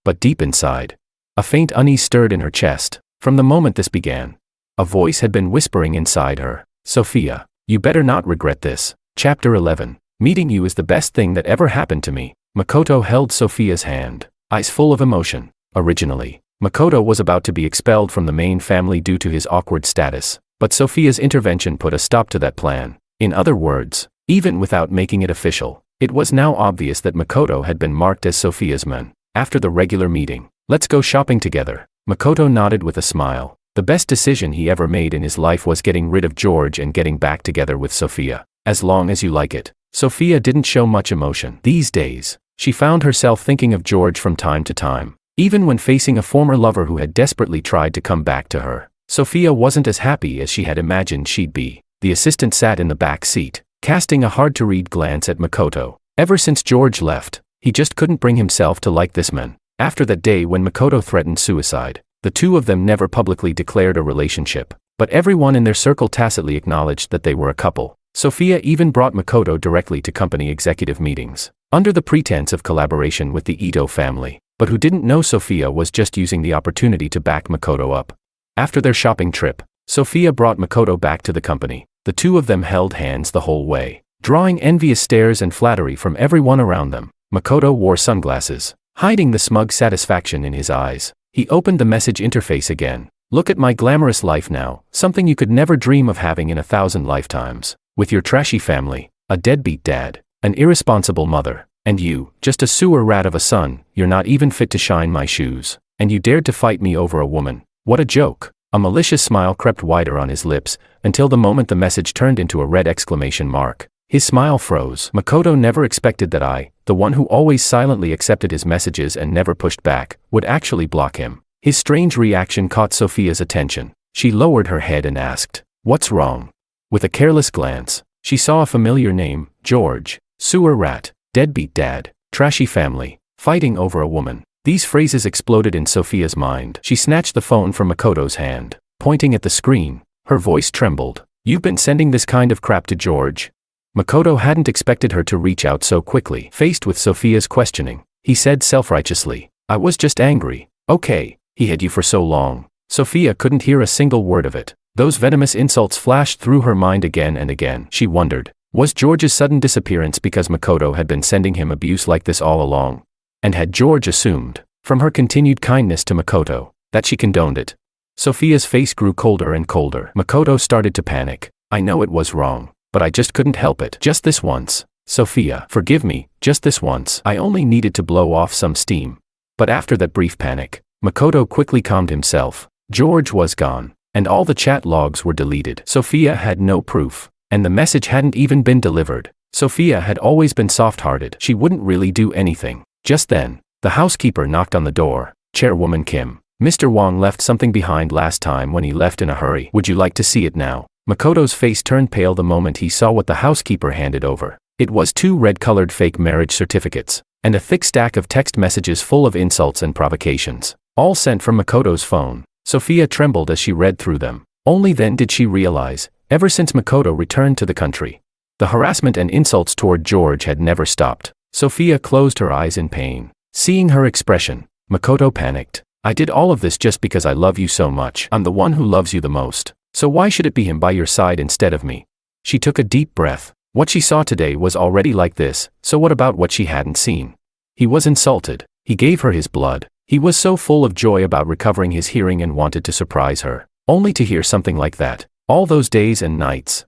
but deep inside, a faint unease stirred in her chest. From the moment this began, a voice had been whispering inside her. Sophia, you better not regret this. Chapter 11. Meeting you is the best thing that ever happened to me. Makoto held Sophia's hand, eyes full of emotion. Originally, Makoto was about to be expelled from the main family due to his awkward status, but Sophia's intervention put a stop to that plan. In other words, even without making it official, it was now obvious that Makoto had been marked as Sophia's man. After the regular meeting, let's go shopping together. Makoto nodded with a smile. The best decision he ever made in his life was getting rid of George and getting back together with Sophia. As long as you like it. Sophia didn't show much emotion. These days, she found herself thinking of George from time to time. Even when facing a former lover who had desperately tried to come back to her, Sophia wasn't as happy as she had imagined she'd be. The assistant sat in the back seat, casting a hard-to-read glance at Makoto. Ever since George left, he just couldn't bring himself to like this man. After that day when Makoto threatened suicide, the two of them never publicly declared a relationship, but everyone in their circle tacitly acknowledged that they were a couple. Sophia even brought Makoto directly to company executive meetings, under the pretense of collaboration with the Ito family, but who didn't know Sophia was just using the opportunity to back Makoto up. After their shopping trip, Sophia brought Makoto back to the company. The two of them held hands the whole way, drawing envious stares and flattery from everyone around them. Makoto wore sunglasses, hiding the smug satisfaction in his eyes. He opened the message interface again. Look at my glamorous life now, something you could never dream of having in 1,000 lifetimes. With your trashy family, a deadbeat dad, an irresponsible mother, and you, just a sewer rat of a son. You're not even fit to shine my shoes. And you dared to fight me over a woman. What a joke. A malicious smile crept wider on his lips, until the moment the message turned into a red exclamation mark. His smile froze. Makoto never expected that I, the one who always silently accepted his messages and never pushed back, would actually block him. His strange reaction caught Sophia's attention. She lowered her head and asked, "What's wrong?" With a careless glance, she saw a familiar name, George. Sewer rat, deadbeat dad, trashy family, fighting over a woman. These phrases exploded in Sophia's mind. She snatched the phone from Makoto's hand, pointing at the screen. Her voice trembled. "You've been sending this kind of crap to George?" Makoto hadn't expected her to reach out so quickly. Faced with Sophia's questioning, he said self-righteously, "I was just angry." "Okay, he had you for so long." Sophia couldn't hear a single word of it. Those venomous insults flashed through her mind again and again. She wondered, was George's sudden disappearance because Makoto had been sending him abuse like this all along? And had George assumed, from her continued kindness to Makoto, that she condoned it? Sophia's face grew colder and colder. Makoto started to panic. "I know it was wrong, but I just couldn't help it. Just this once. Sophia, forgive me, just this once. I only needed to blow off some steam." But after that brief panic, Makoto quickly calmed himself. George was gone, and all the chat logs were deleted. Sophia had no proof, and the message hadn't even been delivered. Sophia had always been soft-hearted. She wouldn't really do anything. Just then, the housekeeper knocked on the door. "Chairwoman Kim, Mr. Wong left something behind last time when he left in a hurry. Would you like to see it now?" Makoto's face turned pale the moment he saw what the housekeeper handed over. It was 2 red-colored fake marriage certificates, and a thick stack of text messages full of insults and provocations, all sent from Makoto's phone. Sophia trembled as she read through them. Only then did she realize, ever since Makoto returned to the country, the harassment and insults toward George had never stopped. Sophia closed her eyes in pain. Seeing her expression, Makoto panicked. "I did all of this just because I love you so much. I'm the one who loves you the most. So why should it be him by your side instead of me?" She took a deep breath. What she saw today was already like this, so what about what she hadn't seen? He was insulted. He gave her his blood. He was so full of joy about recovering his hearing and wanted to surprise her, only to hear something like that. All those days and nights.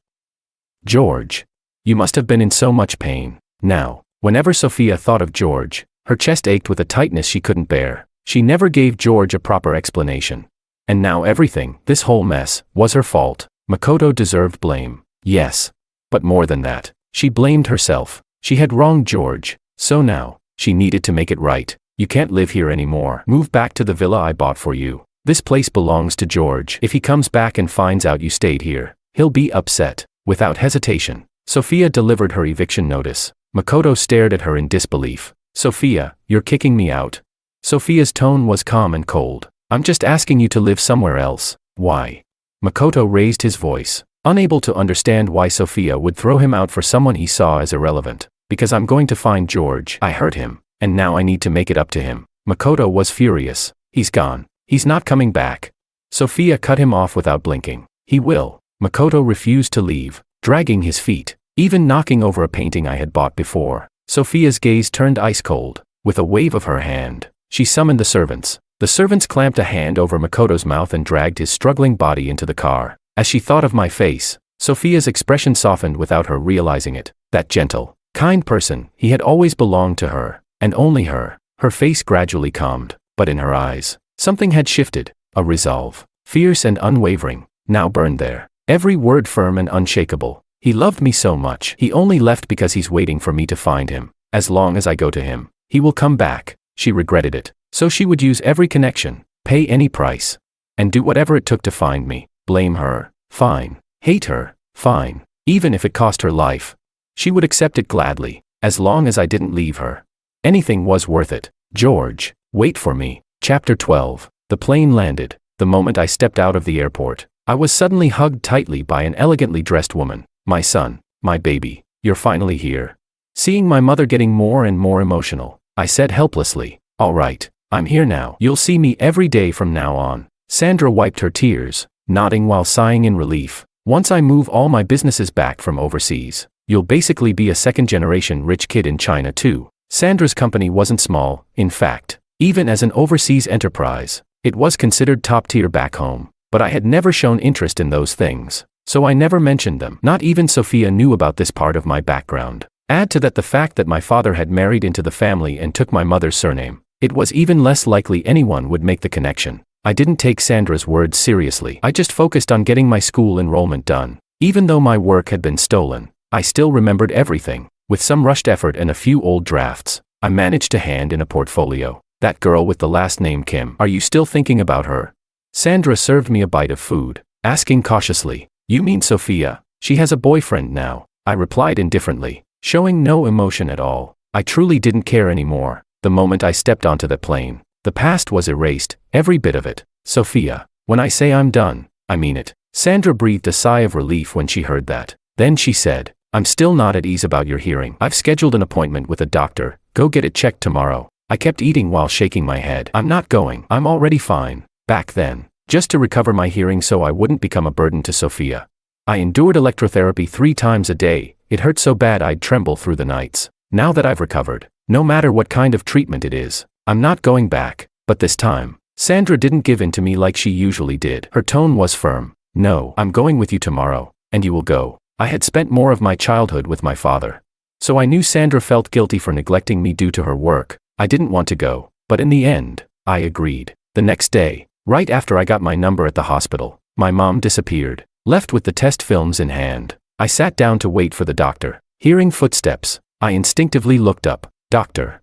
George. You must have been in so much pain. Now, whenever Sophia thought of George, her chest ached with a tightness she couldn't bear. She never gave George a proper explanation. And now everything, this whole mess, was her fault. Makoto deserved blame. Yes. But more than that, she blamed herself. She had wronged George. So now, she needed to make it right. "You can't live here anymore. Move back to the villa I bought for you. This place belongs to George. If he comes back and finds out you stayed here, he'll be upset." Without hesitation, Sophia delivered her eviction notice. Makoto stared at her in disbelief. "Sophia, you're kicking me out?" Sophia's tone was calm and cold. "I'm just asking you to live somewhere else." "Why?" Makoto raised his voice, unable to understand why Sophia would throw him out for someone he saw as irrelevant. "Because I'm going to find George. I hurt him, and now I need to make it up to him." Makoto was furious. "He's gone. He's not coming back." Sophia cut him off without blinking. "He will." Makoto refused to leave, dragging his feet, even knocking over a painting I had bought before. Sophia's gaze turned ice cold. With a wave of her hand, she summoned the servants. The servants clamped a hand over Makoto's mouth and dragged his struggling body into the car. As she thought of my face, Sophia's expression softened without her realizing it. That gentle, kind person, he had always belonged to her, and only her. Her face gradually calmed, but in her eyes, something had shifted. A resolve, fierce and unwavering, now burned there. Every word firm and unshakable. "He loved me so much. He only left because he's waiting for me to find him. As long as I go to him, he will come back." She regretted it. So she would use every connection, pay any price, and do whatever it took to find me. Blame her? Fine. Hate her? Fine. Even if it cost her life. She would accept it gladly, as long as I didn't leave her. Anything was worth it. "George, wait for me." Chapter 12. The plane landed. The moment I stepped out of the airport, I was suddenly hugged tightly by an elegantly dressed woman. "My son, my baby, you're finally here." Seeing my mother getting more and more emotional, I said helplessly, "All right, I'm here now. You'll see me every day from now on." Sandra wiped her tears, nodding while sighing in relief. "Once I move all my businesses back from overseas, you'll basically be a second-generation rich kid in China too." Sandra's company wasn't small. In fact, even as an overseas enterprise, it was considered top-tier back home. But I had never shown interest in those things, so I never mentioned them. Not even Sophia knew about this part of my background. Add to that the fact that my father had married into the family and took my mother's surname. It was even less likely anyone would make the connection. I didn't take Sandra's words seriously. I just focused on getting my school enrollment done. Even though my work had been stolen, I still remembered everything. With some rushed effort and a few old drafts, I managed to hand in a portfolio. That girl with the last name Kim, are you still thinking about her? Sandra served me a bite of food, asking cautiously, you mean Sophia? She has a boyfriend now. I replied indifferently, showing no emotion at all. I truly didn't care anymore. The moment I stepped onto the plane, the past was erased, every bit of it. Sophia, when I say I'm done, I mean it. Sandra breathed a sigh of relief when she heard that. Then she said, I'm still not at ease about your hearing. I've scheduled an appointment with a doctor. Go get it checked tomorrow. I kept eating while shaking my head. I'm not going. I'm already fine. Back then, just to recover my hearing so I wouldn't become a burden to Sophia. I endured electrotherapy 3 times a day. It hurt so bad I'd tremble through the nights. Now that I've recovered, no matter what kind of treatment it is, I'm not going back. But this time, Sandra didn't give in to me like she usually did. Her tone was firm. No, I'm going with you tomorrow, and you will go. I had spent more of my childhood with my father. So I knew Sandra felt guilty for neglecting me due to her work. I didn't want to go, but in the end, I agreed. The next day, right after I got my number at the hospital, my mom disappeared, left with the test films in hand. I sat down to wait for the doctor. Hearing footsteps, I instinctively looked up. Doctor,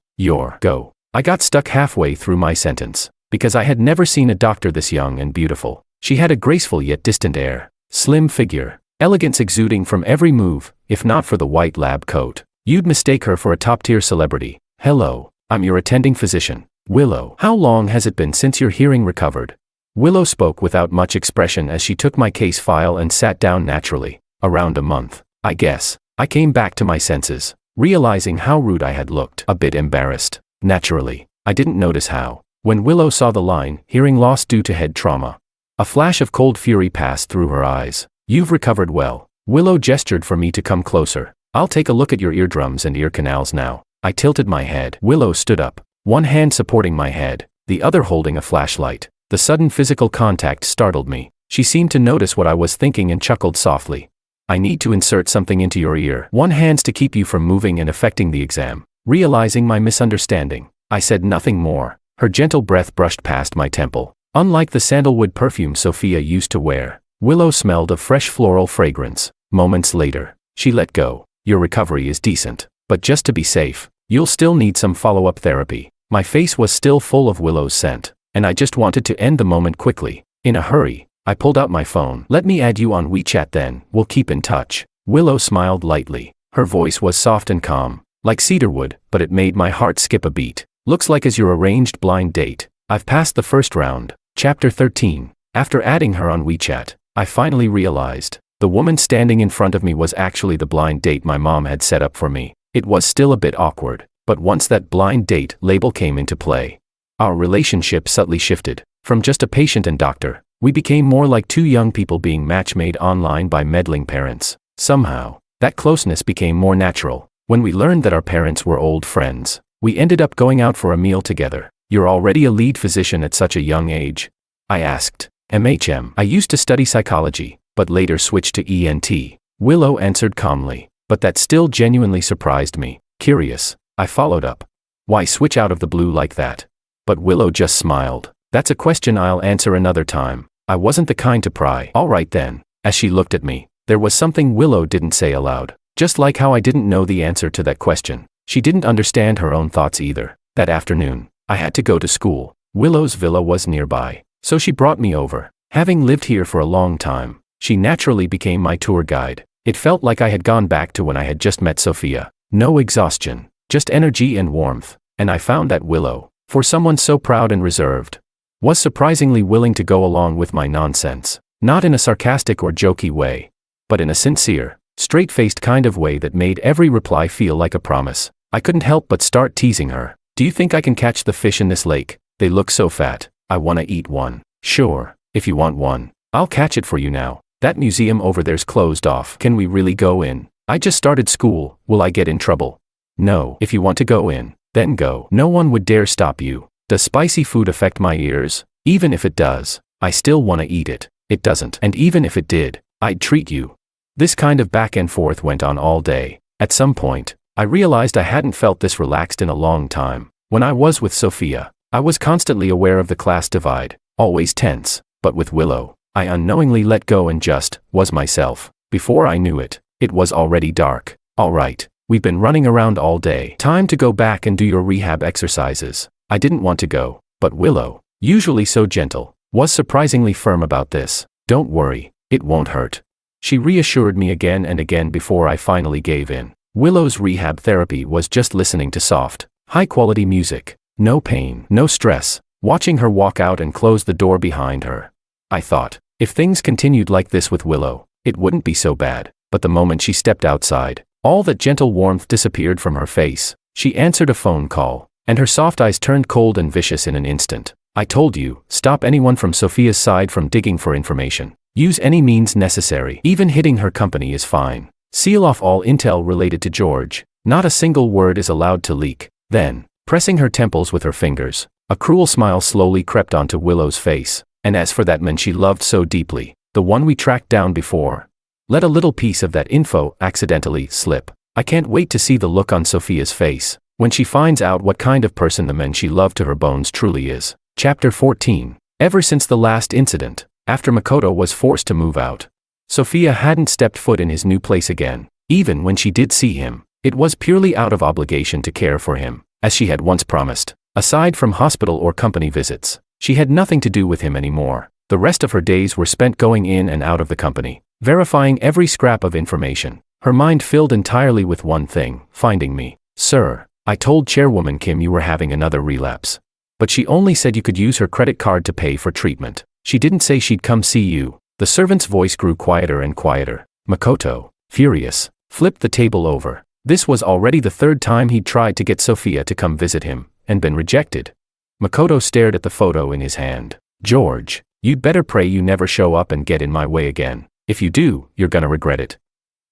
go. I got stuck halfway through my sentence, because I had never seen a doctor this young and beautiful. She had a graceful yet distant air, slim figure, elegance exuding from every move. If not for the white lab coat, you'd mistake her for a top-tier celebrity. Hello, I'm your attending physician, Willow. How long has it been since your hearing recovered? Willow spoke without much expression as she took my case file and sat down naturally. Around a month, I guess. I came back to my senses, realizing how rude I had looked. A bit embarrassed. Naturally, I didn't notice how. When Willow saw the line, hearing loss due to head trauma, a flash of cold fury passed through her eyes. You've recovered well. Willow gestured for me to come closer. I'll take a look at your eardrums and ear canals now. I tilted my head. Willow stood up, one hand supporting my head, the other holding a flashlight. The sudden physical contact startled me. She seemed to notice what I was thinking and chuckled softly. I need to insert something into your ear. One hand's to keep you from moving and affecting the exam. Realizing my misunderstanding, I said nothing more. Her gentle breath brushed past my temple. Unlike the sandalwood perfume Sophia used to wear, Willow smelled of fresh floral fragrance. Moments later, she let go. Your recovery is decent, but just to be safe, you'll still need some follow-up therapy. My face was still full of Willow's scent, and I just wanted to end the moment quickly. In a hurry, I pulled out my phone. Let me add you on WeChat then, we'll keep in touch. Willow smiled lightly. Her voice was soft and calm, like cedarwood, but it made my heart skip a beat. Looks like as your arranged blind date, I've passed the first round. Chapter 13. After adding her on WeChat, I finally realized the woman standing in front of me was actually the blind date my mom had set up for me. It was still a bit awkward, but once that blind date label came into play, our relationship subtly shifted. From just a patient and doctor, we became more like 2 young people being match-made online by meddling parents. Somehow, that closeness became more natural. When we learned that our parents were old friends, we ended up going out for a meal together. You're already a lead physician at such a young age? I asked. I used to study psychology, but later switched to ENT. Willow answered calmly, but that still genuinely surprised me. Curious, I followed up. Why switch out of the blue like that? But Willow just smiled. That's a question I'll answer another time. I wasn't the kind to pry. All right then. As she looked at me, there was something Willow didn't say aloud. Just like how I didn't know the answer to that question, she didn't understand her own thoughts either. That afternoon, I had to go to school. Willow's villa was nearby, so she brought me over. Having lived here for a long time, she naturally became my tour guide. It felt like I had gone back to when I had just met Sophia. No exhaustion, just energy and warmth. And I found that Willow, for someone so proud and reserved, was surprisingly willing to go along with my nonsense. Not in a sarcastic or jokey way, but in a sincere, straight-faced kind of way that made every reply feel like a promise. I couldn't help but start teasing her. Do you think I can catch the fish in this lake? They look so fat. I want to eat one. Sure, if you want one, I'll catch it for you now. That museum over there's closed off. Can we really go in? I just started school. Will I get in trouble? No, if you want to go in, then go. No one would dare stop you. Does spicy food affect my ears? Even if it does, I still want to eat it. It doesn't. And even if it did, I'd treat you. This kind of back and forth went on all day. At some point, I realized I hadn't felt this relaxed in a long time. When I was with Sophia, I was constantly aware of the class divide, always tense, but with Willow, I unknowingly let go and just was myself. Before I knew it, it was already dark. All right, we've been running around all day. Time to go back and do your rehab exercises. I didn't want to go, but Willow, usually so gentle, was surprisingly firm about this. Don't worry, it won't hurt. She reassured me again and again before I finally gave in. Willow's rehab therapy was just listening to soft, high-quality music. No pain, no stress, watching her walk out and close the door behind her. I thought, if things continued like this with Willow, it wouldn't be so bad. But the moment she stepped outside, all that gentle warmth disappeared from her face. She answered a phone call, and her soft eyes turned cold and vicious in an instant. I told you, stop anyone from Sophia's side from digging for information. Use any means necessary. Even hitting her company is fine. Seal off all intel related to George. Not a single word is allowed to leak. Then, pressing her temples with her fingers, a cruel smile slowly crept onto Willow's face. And as for that man she loved so deeply, the one we tracked down before, let a little piece of that info accidentally slip. I can't wait to see the look on Sophia's face when she finds out what kind of person the man she loved to her bones truly is. Chapter 14. Ever since the last incident, after Makoto was forced to move out, Sophia hadn't stepped foot in his new place again. Even when she did see him, it was purely out of obligation to care for him, as she had once promised. Aside from hospital or company visits, she had nothing to do with him anymore. The rest of her days were spent going in and out of the company, verifying every scrap of information. Her mind filled entirely with one thing: finding me. Sir, I told Chairwoman Kim you were having another relapse. But she only said you could use her credit card to pay for treatment. She didn't say she'd come see you. The servant's voice grew quieter and quieter. Makoto, furious, flipped the table over. This was already the third time he'd tried to get Sophia to come visit him, and been rejected. Makoto stared at the photo in his hand. George, you'd better pray you never show up and get in my way again. If you do, you're gonna regret it.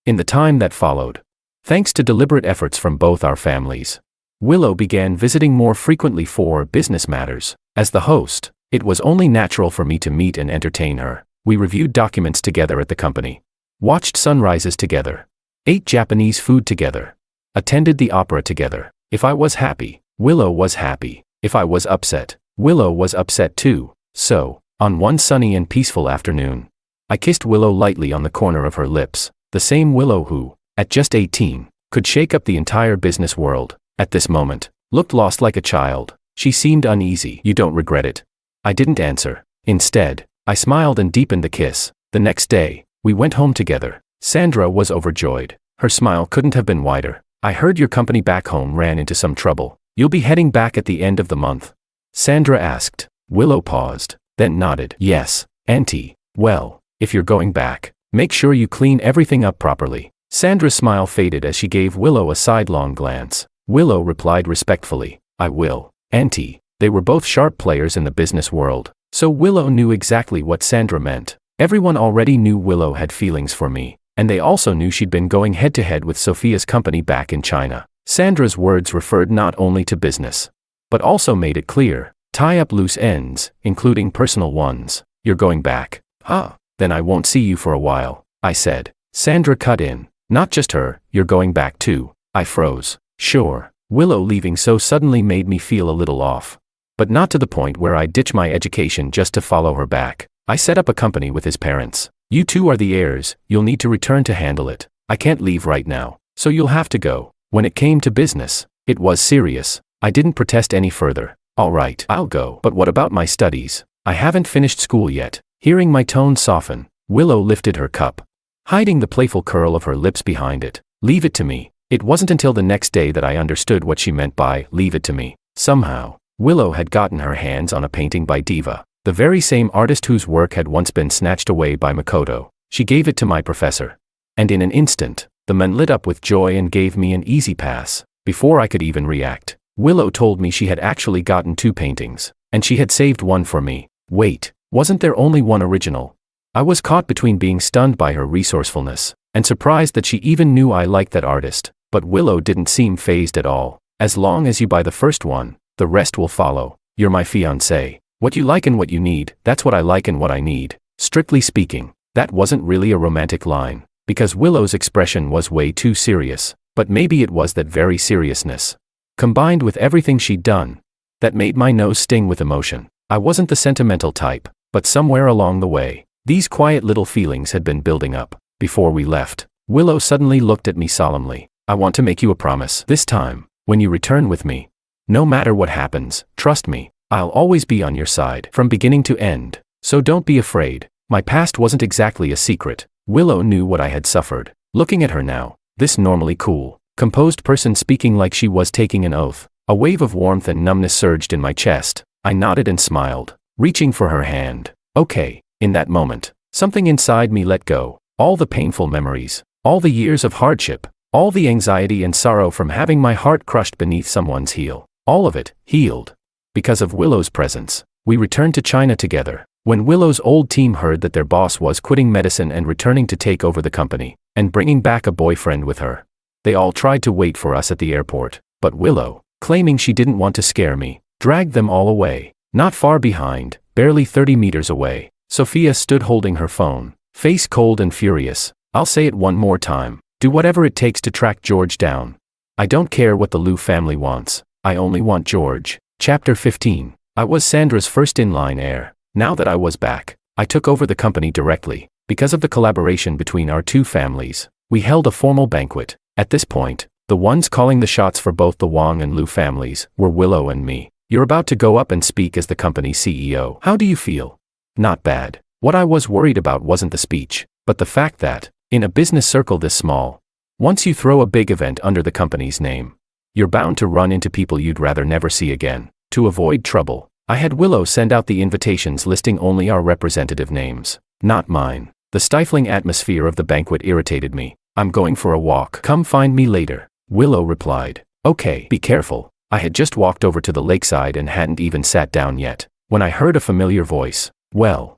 In the time that followed, thanks to deliberate efforts from both our families, Willow began visiting more frequently for business matters. As the host, it was only natural for me to meet and entertain her. We reviewed documents together at the company, watched sunrises together, ate Japanese food together, attended the opera together. If I was happy, Willow was happy. If I was upset, Willow was upset too. So, on one sunny and peaceful afternoon, I kissed Willow lightly on the corner of her lips, the same Willow who, at just 18, could shake up the entire business world. At this moment, looked lost like a child. She seemed uneasy. You don't regret it? I didn't answer. Instead, I smiled and deepened the kiss. The next day, we went home together. Sandra was overjoyed. Her smile couldn't have been wider. I heard your company back home ran into some trouble. You'll be heading back at the end of the month? Sandra asked. Willow paused, then nodded. Yes, Auntie. Well, if you're going back, make sure you clean everything up properly. Sandra's smile faded as she gave Willow a sidelong glance. Willow replied respectfully, I will, Auntie. They were both sharp players in the business world, so Willow knew exactly what Sandra meant. Everyone already knew Willow had feelings for me, and they also knew she'd been going head-to-head with Sophia's company back in China. Sandra's words referred not only to business, but also made it clear, tie up loose ends, including personal ones. You're going back? Huh? Then I won't see you for a while, I said. Sandra cut in. Not just her, you're going back too. I froze. Sure. Willow leaving so suddenly made me feel a little off. But not to the point where I'd ditch my education just to follow her back. I set up a company with his parents. You two are the heirs, you'll need to return to handle it. I can't leave right now, so you'll have to go. When it came to business, it was serious. I didn't protest any further. All right, I'll go. But what about my studies? I haven't finished school yet. Hearing my tone soften, Willow lifted her cup, hiding the playful curl of her lips behind it. Leave it to me. It wasn't until the next day that I understood what she meant by leave it to me. Somehow, Willow had gotten her hands on a painting by Diva, the very same artist whose work had once been snatched away by Makoto. She gave it to my professor. And in an instant, the man lit up with joy and gave me an easy pass. Before I could even react, Willow told me she had actually gotten 2 paintings, and she had saved one for me. Wait, wasn't there only one original? I was caught between being stunned by her resourcefulness, and surprised that she even knew I liked that artist. But Willow didn't seem fazed at all. As long as you buy the first one, the rest will follow. You're my fiancé. What you like and what you need, that's what I like and what I need. Strictly speaking, that wasn't really a romantic line, because Willow's expression was way too serious. But maybe it was that very seriousness combined with everything she'd done, that made my nose sting with emotion. I wasn't the sentimental type, but somewhere along the way, these quiet little feelings had been building up. Before we left, Willow suddenly looked at me solemnly. I want to make you a promise. This time, when you return with me, no matter what happens, trust me, I'll always be on your side from beginning to end. So don't be afraid. My past wasn't exactly a secret. Willow knew what I had suffered. Looking at her now, this normally cool, composed person speaking like she was taking an oath, a wave of warmth and numbness surged in my chest. I nodded and smiled, reaching for her hand. Okay, in that moment, something inside me let go. All the painful memories, all the years of hardship, all the anxiety and sorrow from having my heart crushed beneath someone's heel, all of it healed. Because of Willow's presence, we returned to China together. When Willow's old team heard that their boss was quitting medicine and returning to take over the company, and bringing back a boyfriend with her, they all tried to wait for us at the airport. But Willow, claiming she didn't want to scare me, dragged them all away. Not far behind, barely 30 meters away, Sophia stood holding her phone, face cold and furious. I'll say it one more time. Do whatever it takes to track George down. I don't care what the Liu family wants. I only want George. Chapter 15. I was Sandra's first in-line heir. Now that I was back, I took over the company directly. Because of the collaboration between our two families, we held a formal banquet. At this point, the ones calling the shots for both the Wang and Liu families were Willow and me. You're about to go up and speak as the company's CEO. How do you feel? Not bad. What I was worried about wasn't the speech, but the fact that, in a business circle this small, once you throw a big event under the company's name, you're bound to run into people you'd rather never see again. To avoid trouble, I had Willow send out the invitations listing only our representative names, not mine. The stifling atmosphere of the banquet irritated me. I'm going for a walk. Come find me later. Willow replied. Okay, be careful. I had just walked over to the lakeside and hadn't even sat down yet, when I heard a familiar voice. Well,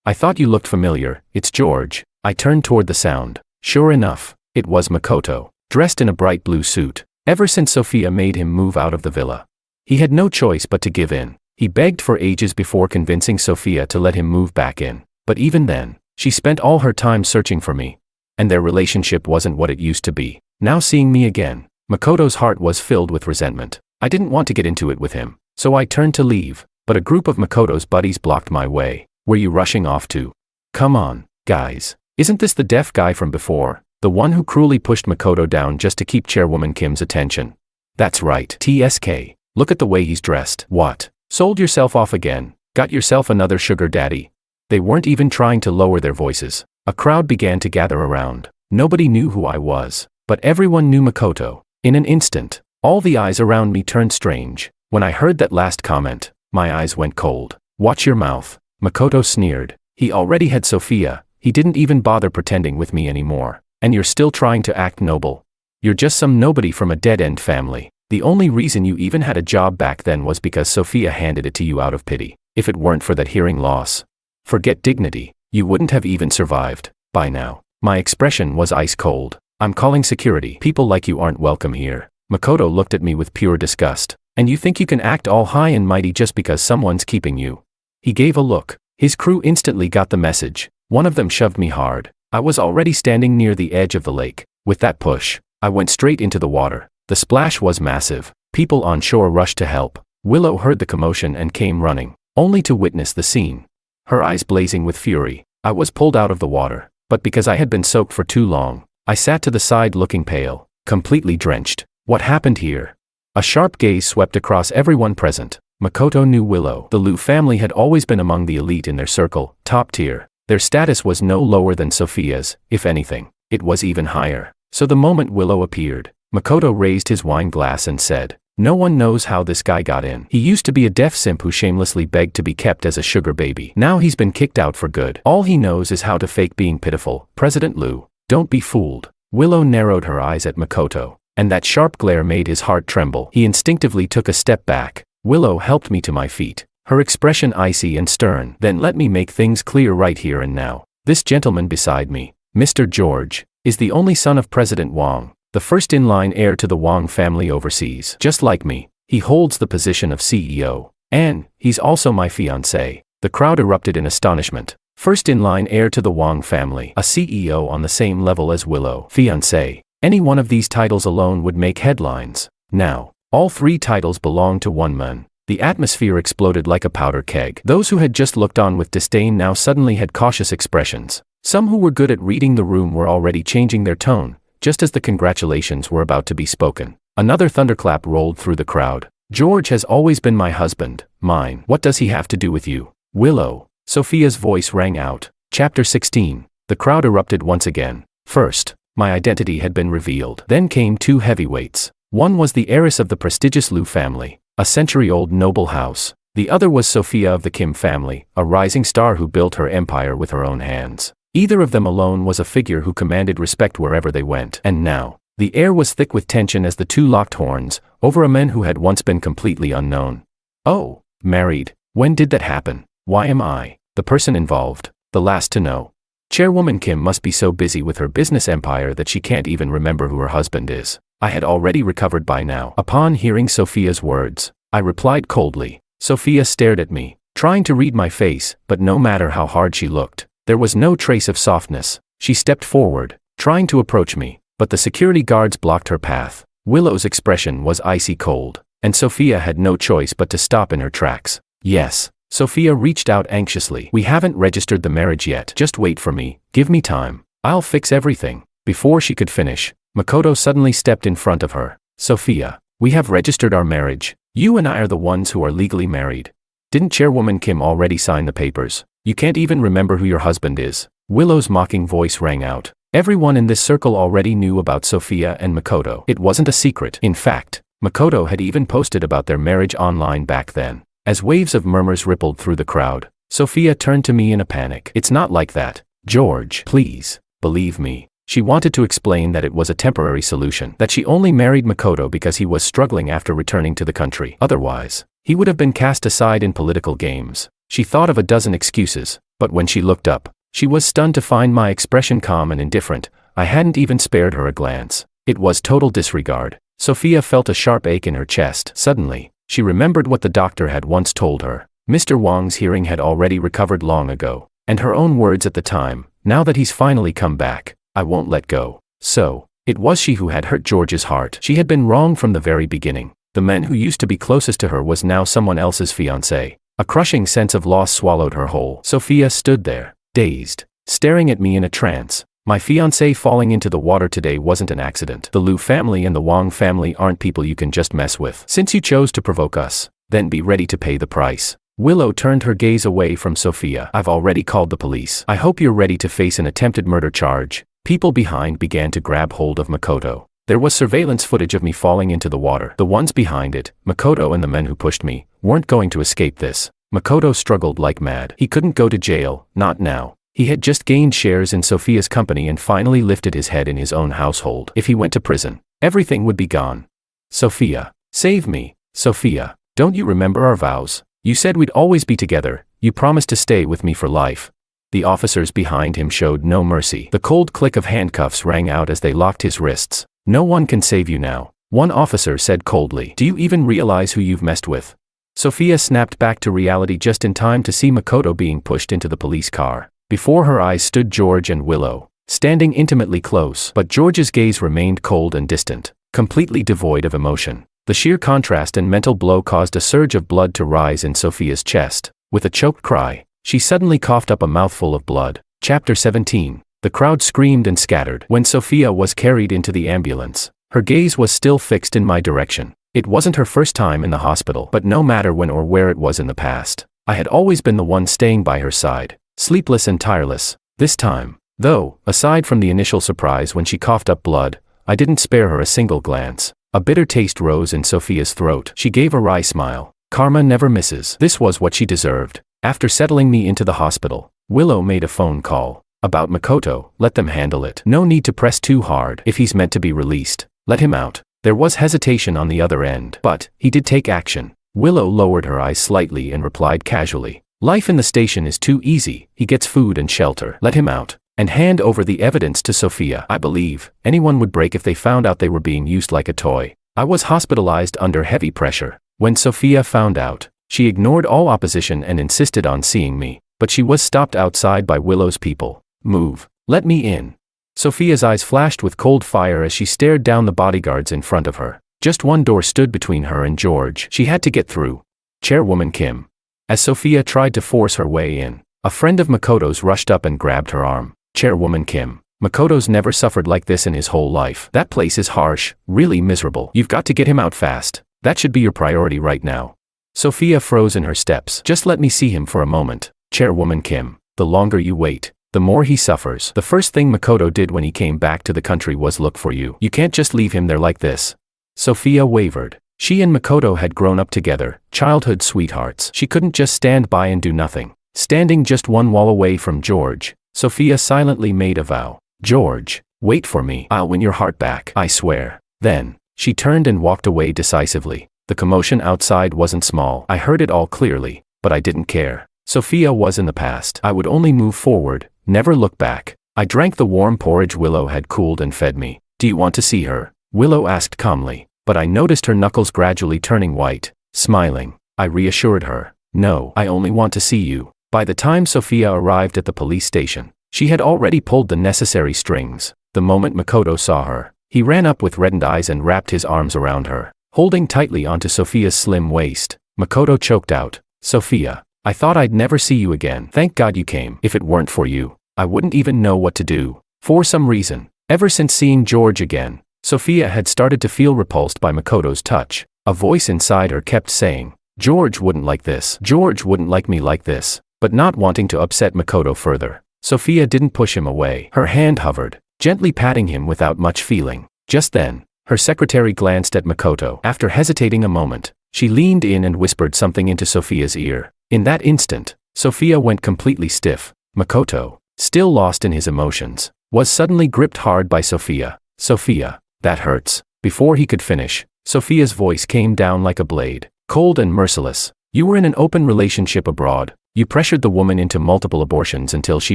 I thought you looked familiar. It's George. I turned toward the sound. Sure enough, it was Makoto, dressed in a bright blue suit. Ever since Sophia made him move out of the villa, he had no choice but to give in. He begged for ages before convincing Sophia to let him move back in. But even then, she spent all her time searching for me. And their relationship wasn't what it used to be. Now seeing me again, Makoto's heart was filled with resentment. I didn't want to get into it with him, so I turned to leave, but a group of Makoto's buddies blocked my way. Were you rushing off too? Come on, guys. Isn't this the deaf guy from before? The one who cruelly pushed Makoto down just to keep Chairwoman Kim's attention? That's right. TSK. Look at the way he's dressed. What? Sold yourself off again? Got yourself another sugar daddy? They weren't even trying to lower their voices. A crowd began to gather around. Nobody knew who I was, but everyone knew Makoto. In an instant, all the eyes around me turned strange. When I heard that last comment, my eyes went cold. Watch your mouth. Makoto sneered. He already had Sophia. He didn't even bother pretending with me anymore. And you're still trying to act noble. You're just some nobody from a dead-end family. The only reason you even had a job back then was because Sophia handed it to you out of pity. If it weren't for that hearing loss, forget dignity, you wouldn't have even survived. By now, my expression was ice cold. I'm calling security. People like you aren't welcome here. Makoto looked at me with pure disgust. And you think you can act all high and mighty just because someone's keeping you? He gave a look. His crew instantly got the message. One of them shoved me hard. I was already standing near the edge of the lake. With that push, I went straight into the water. The splash was massive. People on shore rushed to help. Willow heard the commotion and came running, only to witness the scene. Her eyes blazing with fury. I was pulled out of the water, but because I had been soaked for too long, I sat to the side looking pale, completely drenched. What happened here? A sharp gaze swept across everyone present. Makoto knew Willow. The Liu family had always been among the elite in their circle, top tier. Their status was no lower than Sophia's, if anything, it was even higher. So the moment Willow appeared, Makoto raised his wine glass and said, "No one knows how this guy got in. He used to be a deaf simp who shamelessly begged to be kept as a sugar baby. Now he's been kicked out for good. All he knows is how to fake being pitiful. President Liu, don't be fooled." Willow narrowed her eyes at Makoto, and that sharp glare made his heart tremble. He instinctively took a step back. Willow helped me to my feet, her expression icy and stern. "Then let me make things clear right here and now. This gentleman beside me, Mr. George, is the only son of President Wang, the first in-line heir to the Wang family overseas. Just like me, he holds the position of CEO, and he's also my fiancé." The crowd erupted in astonishment. First in-line heir to the Wang family, a CEO on the same level as Willow, fiancé. Any one of these titles alone would make headlines. Now, All 3 titles belonged to one man. The atmosphere exploded like a powder keg. Those who had just looked on with disdain now suddenly had cautious expressions. Some who were good at reading the room were already changing their tone, just as the congratulations were about to be spoken. Another thunderclap rolled through the crowd. George has always been my husband, mine. What does he have to do with you? Willow. Sophia's voice rang out. Chapter 16. The crowd erupted once again. First, my identity had been revealed. Then came 2 heavyweights. One was the heiress of the prestigious Liu family, a century-old noble house. The other was Sophia of the Kim family, a rising star who built her empire with her own hands. Either of them alone was a figure who commanded respect wherever they went. And now, the air was thick with tension as the 2 locked horns, over a man who had once been completely unknown. Oh, married. When did that happen? Why am I, the person involved, the last to know? Chairwoman Kim must be so busy with her business empire that she can't even remember who her husband is. I had already recovered by now. Upon hearing Sophia's words, I replied coldly. Sophia stared at me, trying to read my face, but no matter how hard she looked, there was no trace of softness. She stepped forward, trying to approach me, but the security guards blocked her path. Willow's expression was icy cold, and Sophia had no choice but to stop in her tracks. Yes, Sophia reached out anxiously. We haven't registered the marriage yet. Just wait for me. Give me time. I'll fix everything. Before she could finish, Makoto suddenly stepped in front of her. Sophia, we have registered our marriage. You and I are the ones who are legally married. Didn't Chairwoman Kim already sign the papers? You can't even remember who your husband is. Willow's mocking voice rang out. Everyone in this circle already knew about Sophia and Makoto. It wasn't a secret. In fact, Makoto had even posted about their marriage online back then. As waves of murmurs rippled through the crowd, Sophia turned to me in a panic. It's not like that. George, please, believe me. She wanted to explain that it was a temporary solution, that she only married Makoto because he was struggling after returning to the country. Otherwise, he would have been cast aside in political games. She thought of a dozen excuses, but when she looked up, she was stunned to find my expression calm and indifferent. I hadn't even spared her a glance. It was total disregard. Sophia felt a sharp ache in her chest. Suddenly, she remembered what the doctor had once told her. Mr. Wang's hearing had already recovered long ago, and her own words at the time, now that he's finally come back, I won't let go. So, it was she who had hurt George's heart. She had been wrong from the very beginning. The man who used to be closest to her was now someone else's fiancé. A crushing sense of loss swallowed her whole. Sophia stood there, dazed, staring at me in a trance. My fiancé falling into the water today wasn't an accident. The Liu family and the Wang family aren't people you can just mess with. Since you chose to provoke us, then be ready to pay the price. Willow turned her gaze away from Sophia. I've already called the police. I hope you're ready to face an attempted murder charge. People behind began to grab hold of Makoto. There was surveillance footage of me falling into the water. The ones behind it, Makoto and the men who pushed me, weren't going to escape this. Makoto struggled like mad. He couldn't go to jail, not now. He had just gained shares in Sophia's company and finally lifted his head in his own household. If he went to prison, everything would be gone. Sophia, save me. Sophia, don't you remember our vows? You said we'd always be together. You promised to stay with me for life. The officers behind him showed no mercy. The cold click of handcuffs rang out as they locked his wrists. No one can save you now, one officer said coldly. Do you even realize who you've messed with? Sophia snapped back to reality just in time to see Makoto being pushed into the police car. Before her eyes stood George and Willow, standing intimately close. But George's gaze remained cold and distant, completely devoid of emotion. The sheer contrast and mental blow caused a surge of blood to rise in Sophia's chest. With a choked cry, she suddenly coughed up a mouthful of blood. Chapter 17. The crowd screamed and scattered. When Sophia was carried into the ambulance, her gaze was still fixed in my direction. It wasn't her first time in the hospital, but no matter when or where it was in the past, I had always been the one staying by her side, sleepless and tireless. This time, though, aside from the initial surprise when she coughed up blood, I didn't spare her a single glance. A bitter taste rose in Sophia's throat. She gave a wry smile. Karma never misses. This was what she deserved. After settling me into the hospital, Willow made a phone call. About Makoto, let them handle it. No need to press too hard. If he's meant to be released, let him out. There was hesitation on the other end, but he did take action. Willow lowered her eyes slightly and replied casually. Life in the station is too easy. He gets food and shelter. Let him out. And hand over the evidence to Sophia. I believe anyone would break if they found out they were being used like a toy. I was hospitalized under heavy pressure. When Sophia found out, she ignored all opposition and insisted on seeing me, but she was stopped outside by Willow's people. Move. Let me in. Sophia's eyes flashed with cold fire as she stared down the bodyguards in front of her. Just one door stood between her and George. She had to get through. Chairwoman Kim. As Sophia tried to force her way in, a friend of Makoto's rushed up and grabbed her arm. Chairwoman Kim. Makoto's never suffered like this in his whole life. That place is harsh, really miserable. You've got to get him out fast. That should be your priority right now. Sophia froze in her steps. Just let me see him for a moment. Chairwoman Kim. The longer you wait, the more he suffers. The first thing Makoto did when he came back to the country was look for you. You can't just leave him there like this. Sophia wavered. She and Makoto had grown up together, childhood sweethearts. She couldn't just stand by and do nothing. Standing just one wall away from George, Sophia silently made a vow. George, wait for me. I'll win your heart back, I swear. Then, she turned and walked away decisively. The commotion outside wasn't small. I heard it all clearly, but I didn't care. Sophia was in the past. I would only move forward, never look back. I drank the warm porridge Willow had cooled and fed me. Do you want to see her? Willow asked calmly, but I noticed her knuckles gradually turning white. Smiling, I reassured her. No, I only want to see you. By the time Sophia arrived at the police station, she had already pulled the necessary strings. The moment Makoto saw her, he ran up with reddened eyes and wrapped his arms around her, holding tightly onto Sophia's slim waist. Makoto choked out, Sophia, I thought I'd never see you again. Thank God you came. If it weren't for you, I wouldn't even know what to do. For some reason, ever since seeing George again, Sophia had started to feel repulsed by Makoto's touch. A voice inside her kept saying, George wouldn't like this. George wouldn't like me like this. But not wanting to upset Makoto further, Sophia didn't push him away. Her hand hovered, gently patting him without much feeling. Just then, her secretary glanced at Makoto. After hesitating a moment, she leaned in and whispered something into Sophia's ear. In that instant, Sophia went completely stiff. Makoto, still lost in his emotions, was suddenly gripped hard by Sophia. Sophia, that hurts. Before he could finish, Sophia's voice came down like a blade, cold and merciless. You were in an open relationship abroad. You pressured the woman into multiple abortions until she